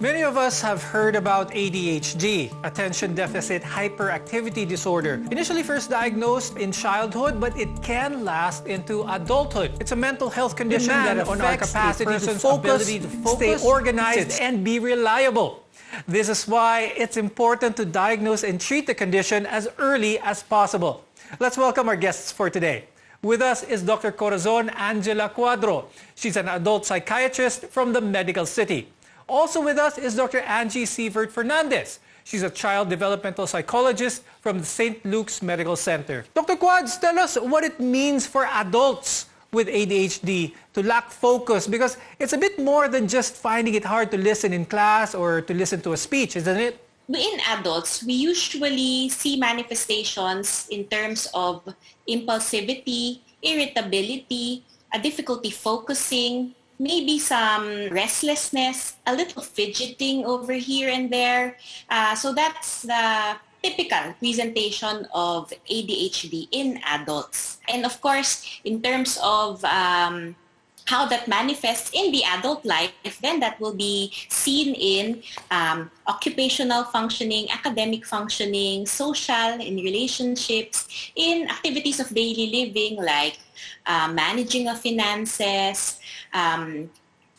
Many of us have heard about ADHD, Attention Deficit Hyperactivity Disorder. Initially first diagnosed in childhood, but it can last into adulthood. It's a mental health condition that affects on our capacity to focus, stay organized, and be reliable. This is why it's important to diagnose and treat the condition as early as possible. Let's welcome our guests for today. With us is Dr. Corazon Angela Cuadro. She's an adult psychiatrist from the Medical City. Also with us is Dr. Angie Sievert Fernandez. She's a child developmental psychologist from the St. Luke's Medical Center. Dr. Quads, tell us what it means for adults with ADHD to lack focus, because it's a bit more than just finding it hard to listen in class or to listen to a speech, isn't it? In adults, we usually see manifestations in terms of impulsivity, irritability, a difficulty focusing, maybe some restlessness, a little fidgeting over here and there. So that's the typical presentation of ADHD in adults. And of course, in terms of how that manifests in the adult life, then that will be seen in occupational functioning, academic functioning, social, in relationships, in activities of daily living like managing of finances,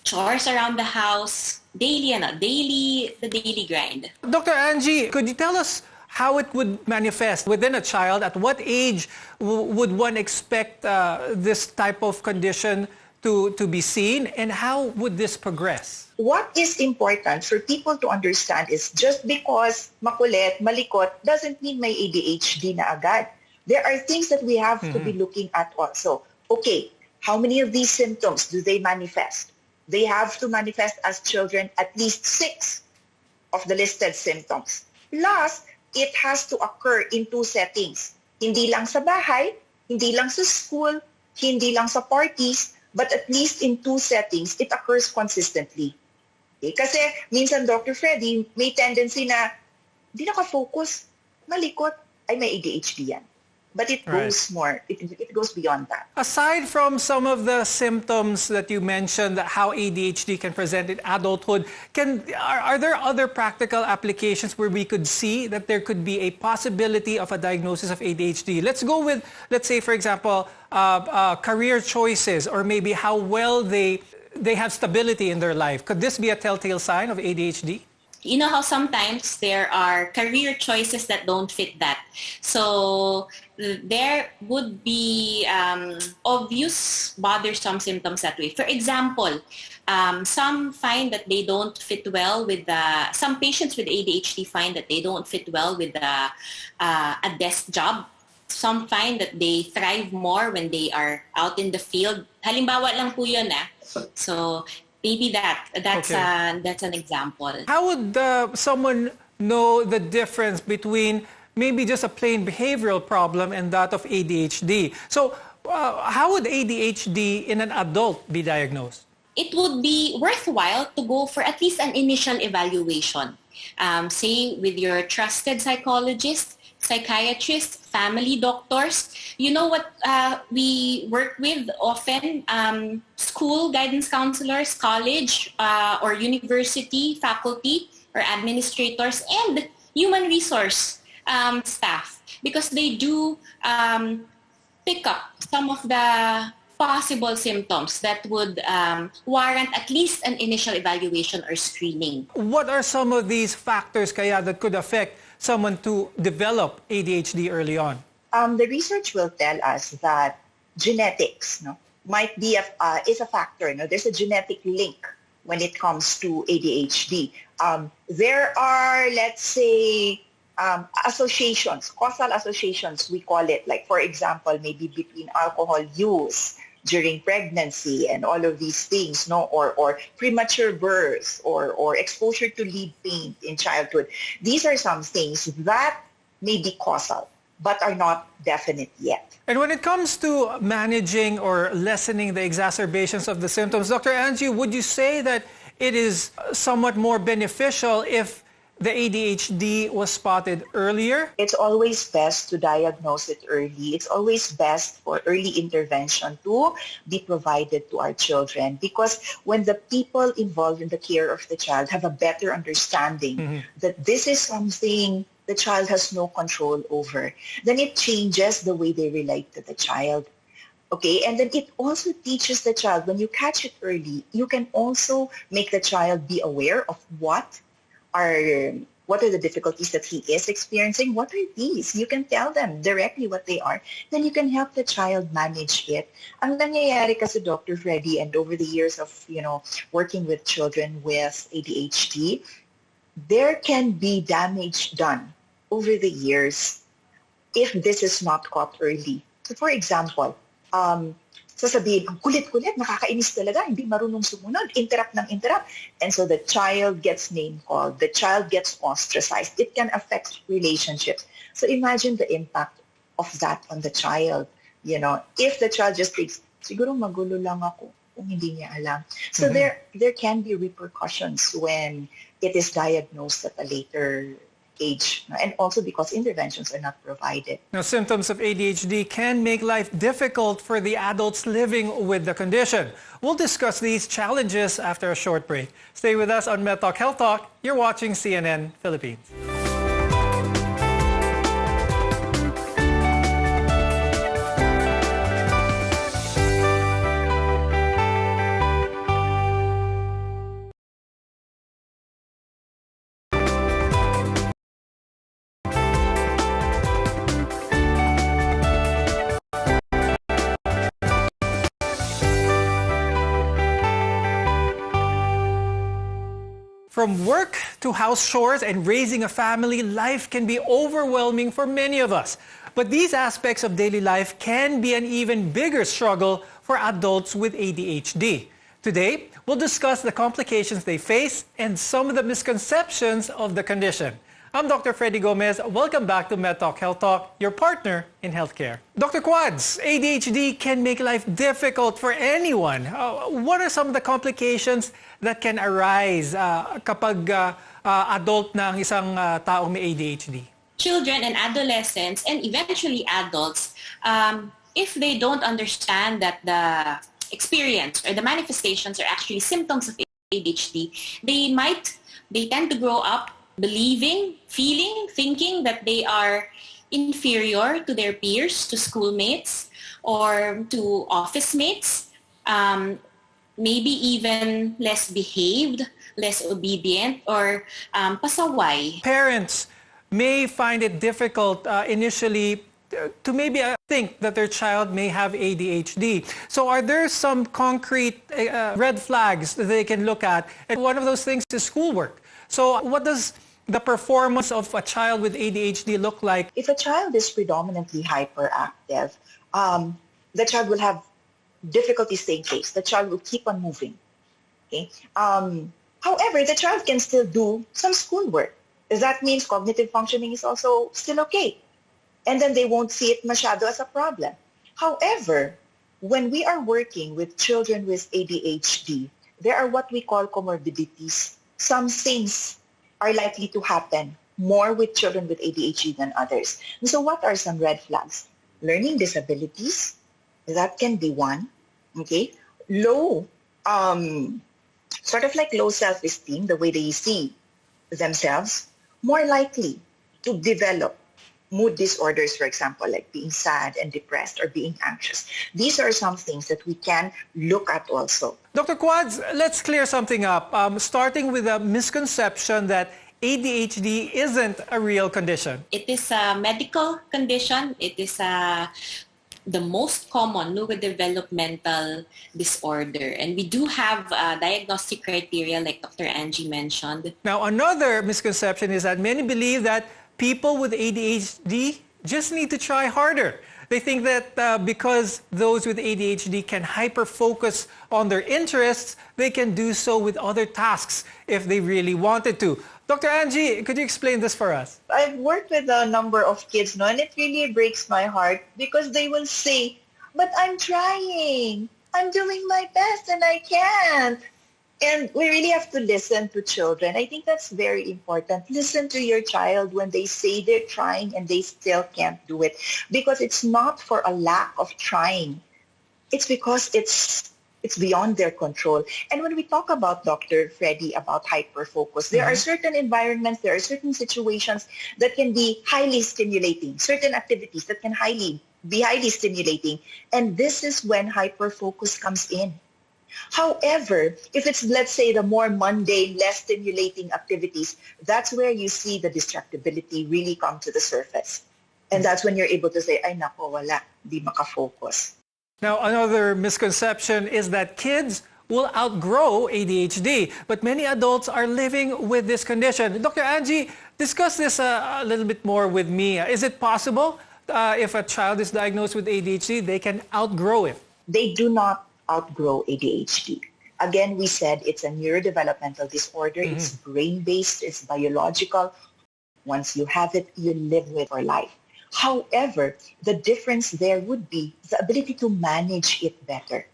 chores around the house, the daily grind. Dr. Angie, could you tell us how it would manifest within a child? At what age would one expect this type of condition to be seen, and how would this progress? What is important for people to understand is just because makulit, malikot, doesn't mean may ADHD na agad. There are things that we have to be looking at also. Okay, how many of these symptoms do they manifest? They have to manifest as children at least 6 of the listed symptoms. Plus, it has to occur in 2 settings. Hindi lang sa bahay, hindi lang sa school, hindi lang sa parties, but at least in 2 settings, it occurs consistently. Okay? Kasi minsan, Dr. Freddy, may tendency na hindi nakafocus, malikot, ay may ADHD yan. But it goes more, it goes beyond that. Aside from some of the symptoms that you mentioned, how ADHD can present in adulthood, are there other practical applications where we could see that there could be a possibility of a diagnosis of ADHD? Let's go with, let's say, for example, career choices, or maybe how well they have stability in their life. Could this be a telltale sign of ADHD? You know how sometimes there are career choices that don't fit that. So there would be obvious bothersome symptoms that way. For example, some find that they don't fit well with some patients with ADHD find that they don't fit well with a desk job. Some find that they thrive more when they are out in the field. Halimbawa lang po yun So maybe that's an example. How would someone know the difference between maybe just a plain behavioral problem and that of ADHD? So how would ADHD in an adult be diagnosed? It would be worthwhile to go for at least an initial evaluation. Say with your trusted psychologist, psychiatrists, family doctors. You know what we work with often? School guidance counselors, college or university faculty or administrators, and human resource staff, because they do pick up some of the possible symptoms that would warrant at least an initial evaluation or screening. What are some of these factors kaya that could affect someone to develop ADHD early on? The research will tell us that genetics might be is a factor. There's a genetic link when it comes to ADHD. There are, let's say, associations, causal associations, we call it. Like, for example, maybe between alcohol use during pregnancy and all of these things, or premature birth, or exposure to lead paint in childhood. These are some things that may be causal, but are not definite yet. And when it comes to managing or lessening the exacerbations of the symptoms, Dr. Angie, would you say that it is somewhat more beneficial if the ADHD was spotted earlier? It's always best to diagnose it early. It's always best for early intervention to be provided to our children, because when the people involved in the care of the child have a better understanding that this is something the child has no control over, then it changes the way they relate to the child. Okay, and then it also teaches the child, when you catch it early, you can also make the child be aware of what are the difficulties that he is experiencing. What are these? You can tell them directly what they are. Then you can help the child manage it. Ang nangyayari kasi, Dr. Freddy, and over the years of working with children with ADHD, there can be damage done over the years if this is not caught early. So, for example, sasabihin, ang kulit-kulit, nakakainis talaga, hindi marunong sumunod, interrupt. And so the child gets name-called, the child gets ostracized. It can affect relationships. So imagine the impact of that on the child. If the child just thinks, siguro magulo lang ako, kung hindi niya alam. So there can be repercussions when it is diagnosed at a later age, and also because interventions are not provided. Now, symptoms of ADHD can make life difficult for the adults living with the condition. We'll discuss these challenges after a short break. Stay with us on MedTalk Health Talk. You're watching CNN Philippines. From work to house chores and raising a family, life can be overwhelming for many of us. But these aspects of daily life can be an even bigger struggle for adults with ADHD. Today, we'll discuss the complications they face and some of the misconceptions of the condition. I'm Dr. Freddy Gomez. Welcome back to MedTalk Health Talk, your partner in healthcare. Dr. Quads, ADHD can make life difficult for anyone. What are some of the complications that can arise kapag adult na ang isang taong may ADHD? Children and adolescents and eventually adults, if they don't understand that the experience or the manifestations are actually symptoms of ADHD, they tend to grow up believing, feeling, thinking that they are inferior to their peers, to schoolmates, or to office mates, maybe even less behaved, less obedient, or pasaway. Parents may find it difficult initially to maybe think that their child may have ADHD. So are there some concrete red flags that they can look at? And one of those things is schoolwork. So what does the performance of a child with ADHD look like? If a child is predominantly hyperactive, the child will have difficulty staying place. The child will keep on moving. Okay? However, the child can still do some schoolwork. That means cognitive functioning is also still okay. And then they won't see it masyado as a problem. However, when we are working with children with ADHD, there are what we call comorbidities. Some things are likely to happen more with children with ADHD than others. And so what are some red flags? Learning disabilities, that can be one. Okay? Low, sort of like low self-esteem, the way they see themselves, more likely to develop mood disorders, for example, like being sad and depressed or being anxious. These are some things that we can look at also. Dr. Quads, let's clear something up, starting with a misconception that ADHD isn't a real condition. It is a medical condition. It is the most common neurodevelopmental disorder. And we do have diagnostic criteria like Dr. Angie mentioned. Now, another misconception is that many believe that people with ADHD just need to try harder. They think that because those with ADHD can hyper-focus on their interests, they can do so with other tasks if they really wanted to. Dr. Angie, could you explain this for us? I've worked with a number of kids now, and it really breaks my heart because they will say, but I'm trying. I'm doing my best and I can't. And we really have to listen to children. I think that's very important. Listen to your child when they say they're trying and they still can't do it. Because it's not for a lack of trying. It's because it's beyond their control. And when we talk about, Dr. Freddy, about hyperfocus, there are certain environments, there are certain situations that can be highly stimulating, certain activities that can be highly stimulating. And this is when hyperfocus comes in. However, if it's, let's say, the more mundane, less stimulating activities, that's where you see the distractibility really come to the surface. And that's when you're able to say, ay nako, wala, di makafocus. Now, another misconception is that kids will outgrow ADHD, but many adults are living with this condition. Dr. Angie, discuss this a little bit more with me. Is it possible if a child is diagnosed with ADHD, they can outgrow it? They do not outgrow ADHD. Again, we said it's a neurodevelopmental disorder. It's brain-based, it's biological. Once you have it, you live with it for life. However, the difference there would be the ability to manage it better.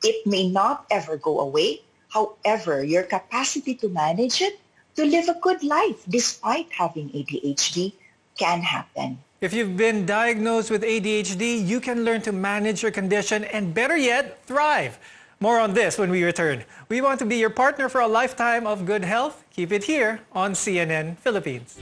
It may not ever go away. However, your capacity to manage it, to live a good life despite having ADHD, can happen. If you've been diagnosed with ADHD, you can learn to manage your condition and, better yet, thrive. More on this when we return. We want to be your partner for a lifetime of good health. Keep it here on CNN Philippines.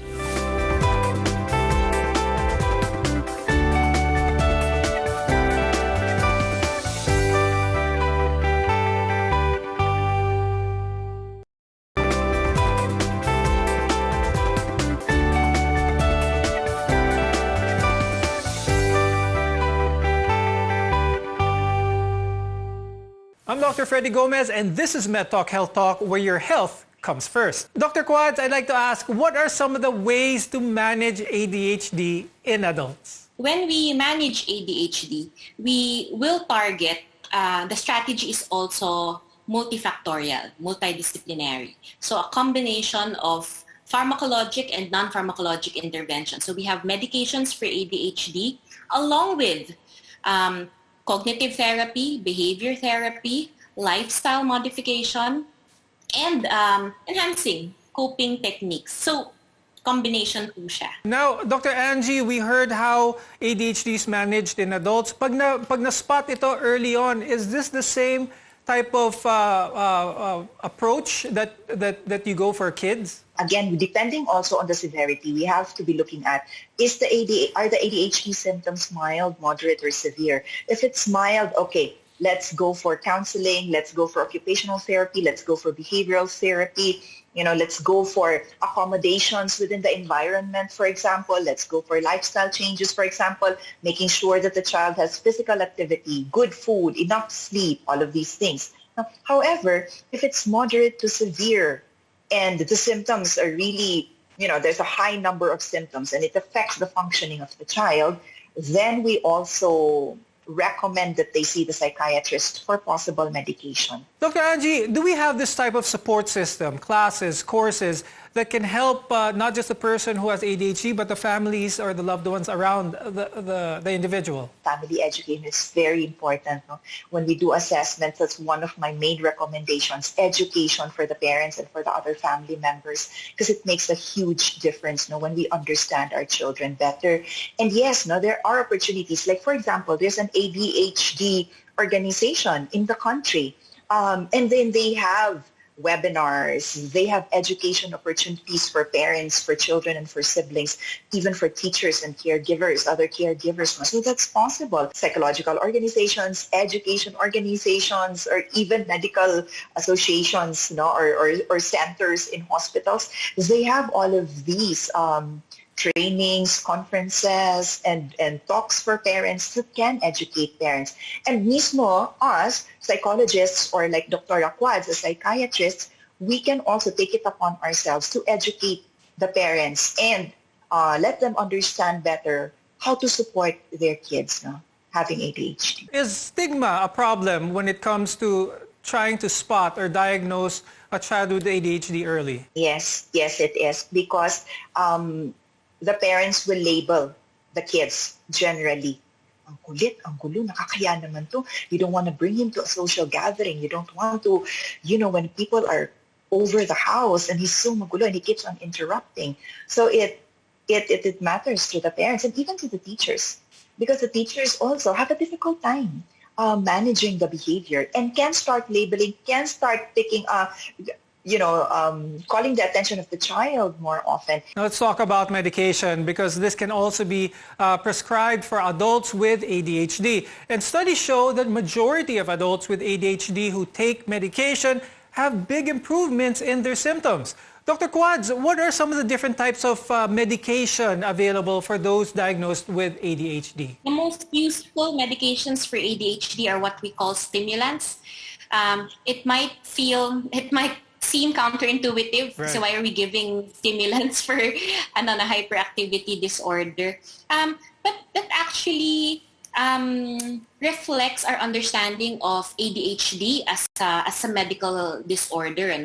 I'm Dr. Freddy Gomez, and this is MedTalk Health Talk, where your health comes first. Dr. Quads, I'd like to ask, what are some of the ways to manage ADHD in adults? When we manage ADHD, we will target, the strategy is also multifactorial, multidisciplinary. So a combination of pharmacologic and non-pharmacologic intervention. So we have medications for ADHD along with cognitive therapy, behavior therapy, lifestyle modification, and enhancing coping techniques. So combination po siya. Now, Dr. Angie, we heard how ADHD is managed in adults. Pag na-spot ito early on, is this the same type of approach that you go for kids? Again, depending also on the severity, we have to be looking at, are the ADHD symptoms mild, moderate, or severe? If it's mild, okay, let's go for counseling, let's go for occupational therapy, let's go for behavioral therapy, let's go for accommodations within the environment, for example, let's go for lifestyle changes, for example, making sure that the child has physical activity, good food, enough sleep, all of these things. Now, however, if it's moderate to severe and the symptoms are really, there's a high number of symptoms and it affects the functioning of the child, then we also recommend that they see the psychiatrist for possible medication. Dr. Angie, do we have this type of support system, classes, courses, that can help not just the person who has ADHD, but the families or the loved ones around the individual? Family education is very important. No? When we do assessments, that's one of my main recommendations, education for the parents and for the other family members, because it makes a huge difference when we understand our children better. And yes, there are opportunities. Like, for example, there's an ADHD organization in the country. And then they have webinars, they have education opportunities for parents, for children, and for siblings, even for teachers and caregivers, other caregivers. So that's possible. Psychological organizations, education organizations, or even medical associations, or centers in hospitals, they have all of these trainings, conferences, and talks for parents that can educate parents. And mismo, us, psychologists, or like Dr. Quads, as psychiatrists, we can also take it upon ourselves to educate the parents and let them understand better how to support their kids having ADHD. Is stigma a problem when it comes to trying to spot or diagnose a child with ADHD early? Yes, it is, because the parents will label the kids generally. Ang kulit, ang gulo, nakakaya naman to. You don't want to bring him to a social gathering. You don't want to, when people are over the house and he's so magulo and he keeps on interrupting. So it matters to the parents and even to the teachers, because the teachers also have a difficult time managing the behavior and can start labeling, can start picking calling the attention of the child more often. Now let's talk about medication, because this can also be prescribed for adults with ADHD. And studies show that majority of adults with ADHD who take medication have big improvements in their symptoms. Dr. Quads, what are some of the different types of medication available for those diagnosed with ADHD? The most useful medications for ADHD are what we call stimulants. It might seem counterintuitive. Right. So why are we giving stimulants for a hyperactivity disorder? But that actually reflects our understanding of ADHD as a medical disorder.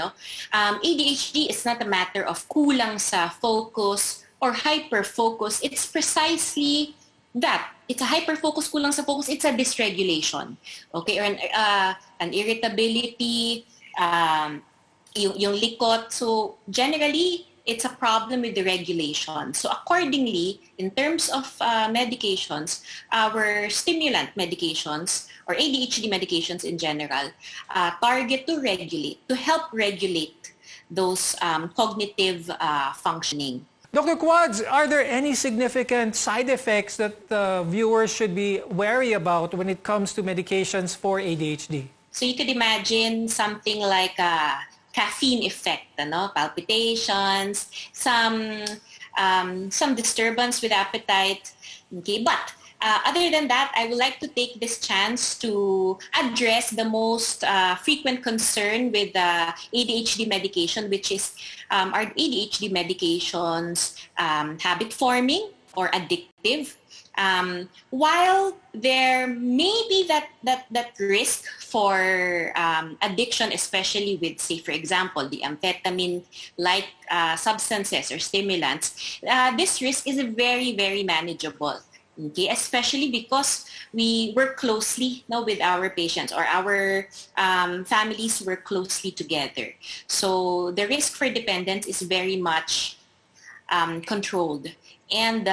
ADHD is not a matter of kulang sa focus or hyperfocus. It's precisely that. It's a hyperfocus, kulang sa focus. It's a dysregulation. Okay, or an irritability, yung likot. So generally, it's a problem with the regulation. So accordingly, in terms of medications, our stimulant medications or ADHD medications in general target to help regulate those cognitive functioning. Dr. Quads, are there any significant side effects that the viewers should be wary about when it comes to medications for ADHD? So you could imagine something like caffeine effect, palpitations, some disturbance with appetite. Okay, but Other than that, I would like to take this chance to address the most frequent concern with ADHD medication, which is are ADHD medications habit forming or addictive? While there may be that risk for addiction, especially with, say, for example, the amphetamine-like substances or stimulants, this risk is very, very manageable. Okay, especially because we work closely now with our patients, or our families work closely together. So the risk for dependence is very much controlled and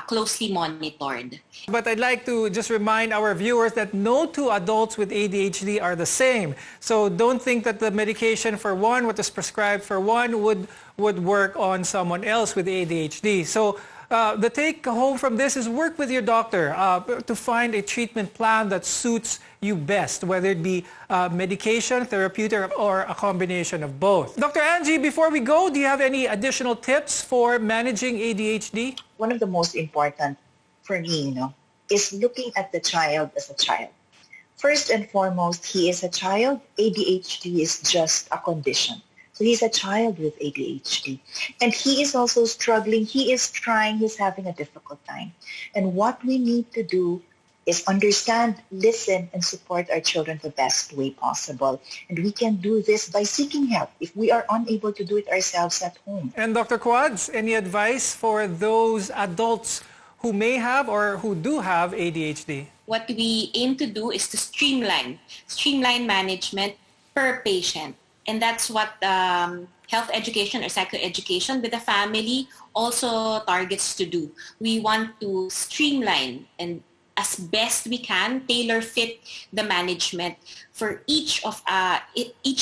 closely monitored. But I'd like to just remind our viewers that no two adults with ADHD are the same. So don't think that the medication for one, what is prescribed for one, would work on someone else with ADHD. So the take home from this is work with your doctor to find a treatment plan that suits you best, whether it be medication, therapeutic, or a combination of both. Dr. Angie, before we go, do you have any additional tips for managing ADHD? One of the most important for me, is looking at the child as a child. First and foremost, he is a child. ADHD is just a condition. So he's a child with ADHD. And he is also struggling. He is trying. He's having a difficult time. And what we need to do is understand, listen, and support our children the best way possible. And we can do this by seeking help if we are unable to do it ourselves at home. And Dr. Quads, any advice for those adults who may have or who do have ADHD? What we aim to do is to streamline management per patient. And that's what health education or psychoeducation with the family also targets to do. We want to streamline and, as best we can, tailor fit the management for each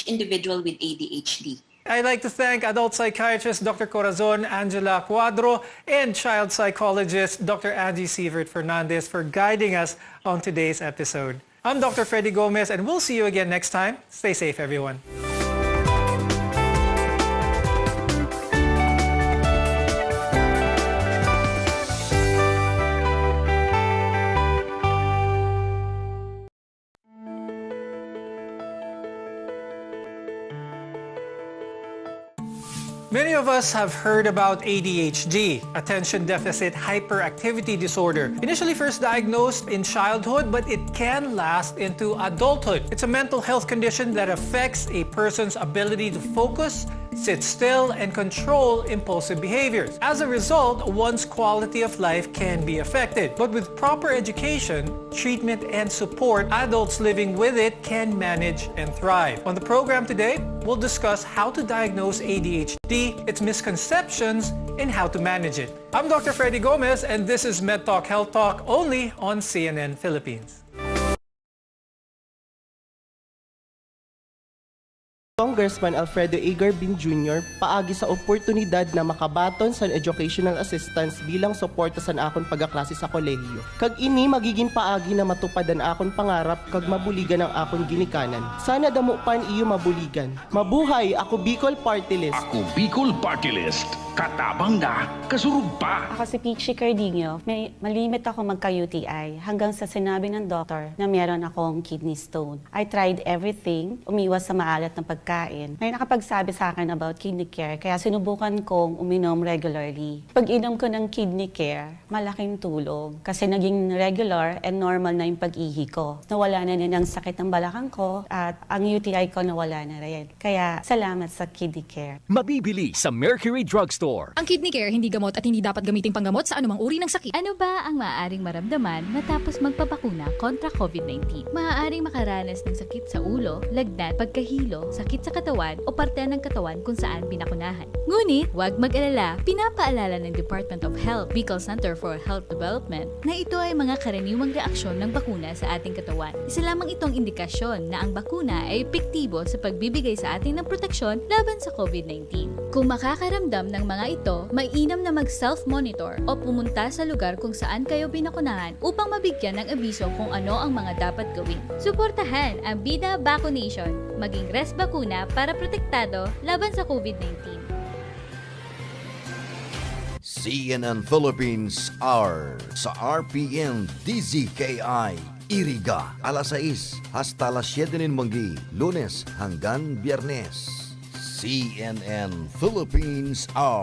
individual with ADHD. I'd like to thank adult psychiatrist Dr. Corazon Angela Cuadro and child psychologist Dr. Angie Sievert Fernandez for guiding us on today's episode. I'm Dr. Freddy Gomez, and we'll see you again next time. Stay safe, everyone. Many of us have heard about ADHD, attention deficit hyperactivity disorder. Initially first diagnosed in childhood, but it can last into adulthood. It's a mental health condition that affects a person's ability to focus, sit still, and control impulsive behaviors. As a result, one's quality of life can be affected. But with proper education, treatment, and support, adults living with it can manage and thrive. On the program today, we'll discuss how to diagnose ADHD, its misconceptions, and how to manage it. I'm Dr. Freddy Gomez, and this is MedTalk Health Talk only on CNN Philippines. Congressman Alfredo Igarbin Jr. paagi sa oportunidad na makabaton sa educational assistance bilang suporta sa akon pagaklase sa kolehiyo. Kag ini magiging paagi na matupadan akon pangarap kag mabuligan ang akon ginikanan. Sana damupan iyo mabuligan. Mabuhay ako Bicol Party List. Ako Bicol Party List. Katabang na, kasurug pa. Ako si Peachy Cardinho. May malimit ako magka-UTI hanggang sa sinabi ng doktor na meron akong kidney stone. I tried everything, umiwas sa maalat ng pagkain. May nakapagsabi sa akin about kidney care, kaya sinubukan kong uminom regularly. Pag inom ko ng kidney care, malaking tulong kasi naging regular and normal na yung pag-ihi ko. Nawala na din ang sakit ng balakang ko at ang UTI ko nawala na rin. Kaya salamat sa kidney care. Mabibili sa Mercury Drugstore. Ang kidney care hindi gamot at hindi dapat gamiting panggamot sa anumang uri ng sakit. Ano ba ang maaaring maramdaman matapos magpapakuna kontra COVID-19? Maaaring makaranas ng sakit sa ulo, lagnat, pagkahilo, sakit sa katawan o parte ng katawan kung saan binakunahan. Ngunit, huwag mag-alala, pinapaalala ng Department of Health, Bicol Center for Health Development na ito ay mga karaniwang reaksyon ng bakuna sa ating katawan. Isa lamang itong indikasyon na ang bakuna ay epektibo sa pagbibigay sa atin ng proteksyon laban sa COVID-19. Kung makakaramdam ng mga ito, mainam na mag-self-monitor o pumunta sa lugar kung saan kayo binakunahan upang mabigyan ng abiso kung ano ang mga dapat gawin. Suportahan ang Bida Vaccination, maging rest bakuna para protektado laban sa COVID-19. CNN Philippines Hour sa RPN-DZKI-IRIGA alas 6 hasta las 7 ng manggi, Lunes hanggang Biyernes. CNN Philippines Hour.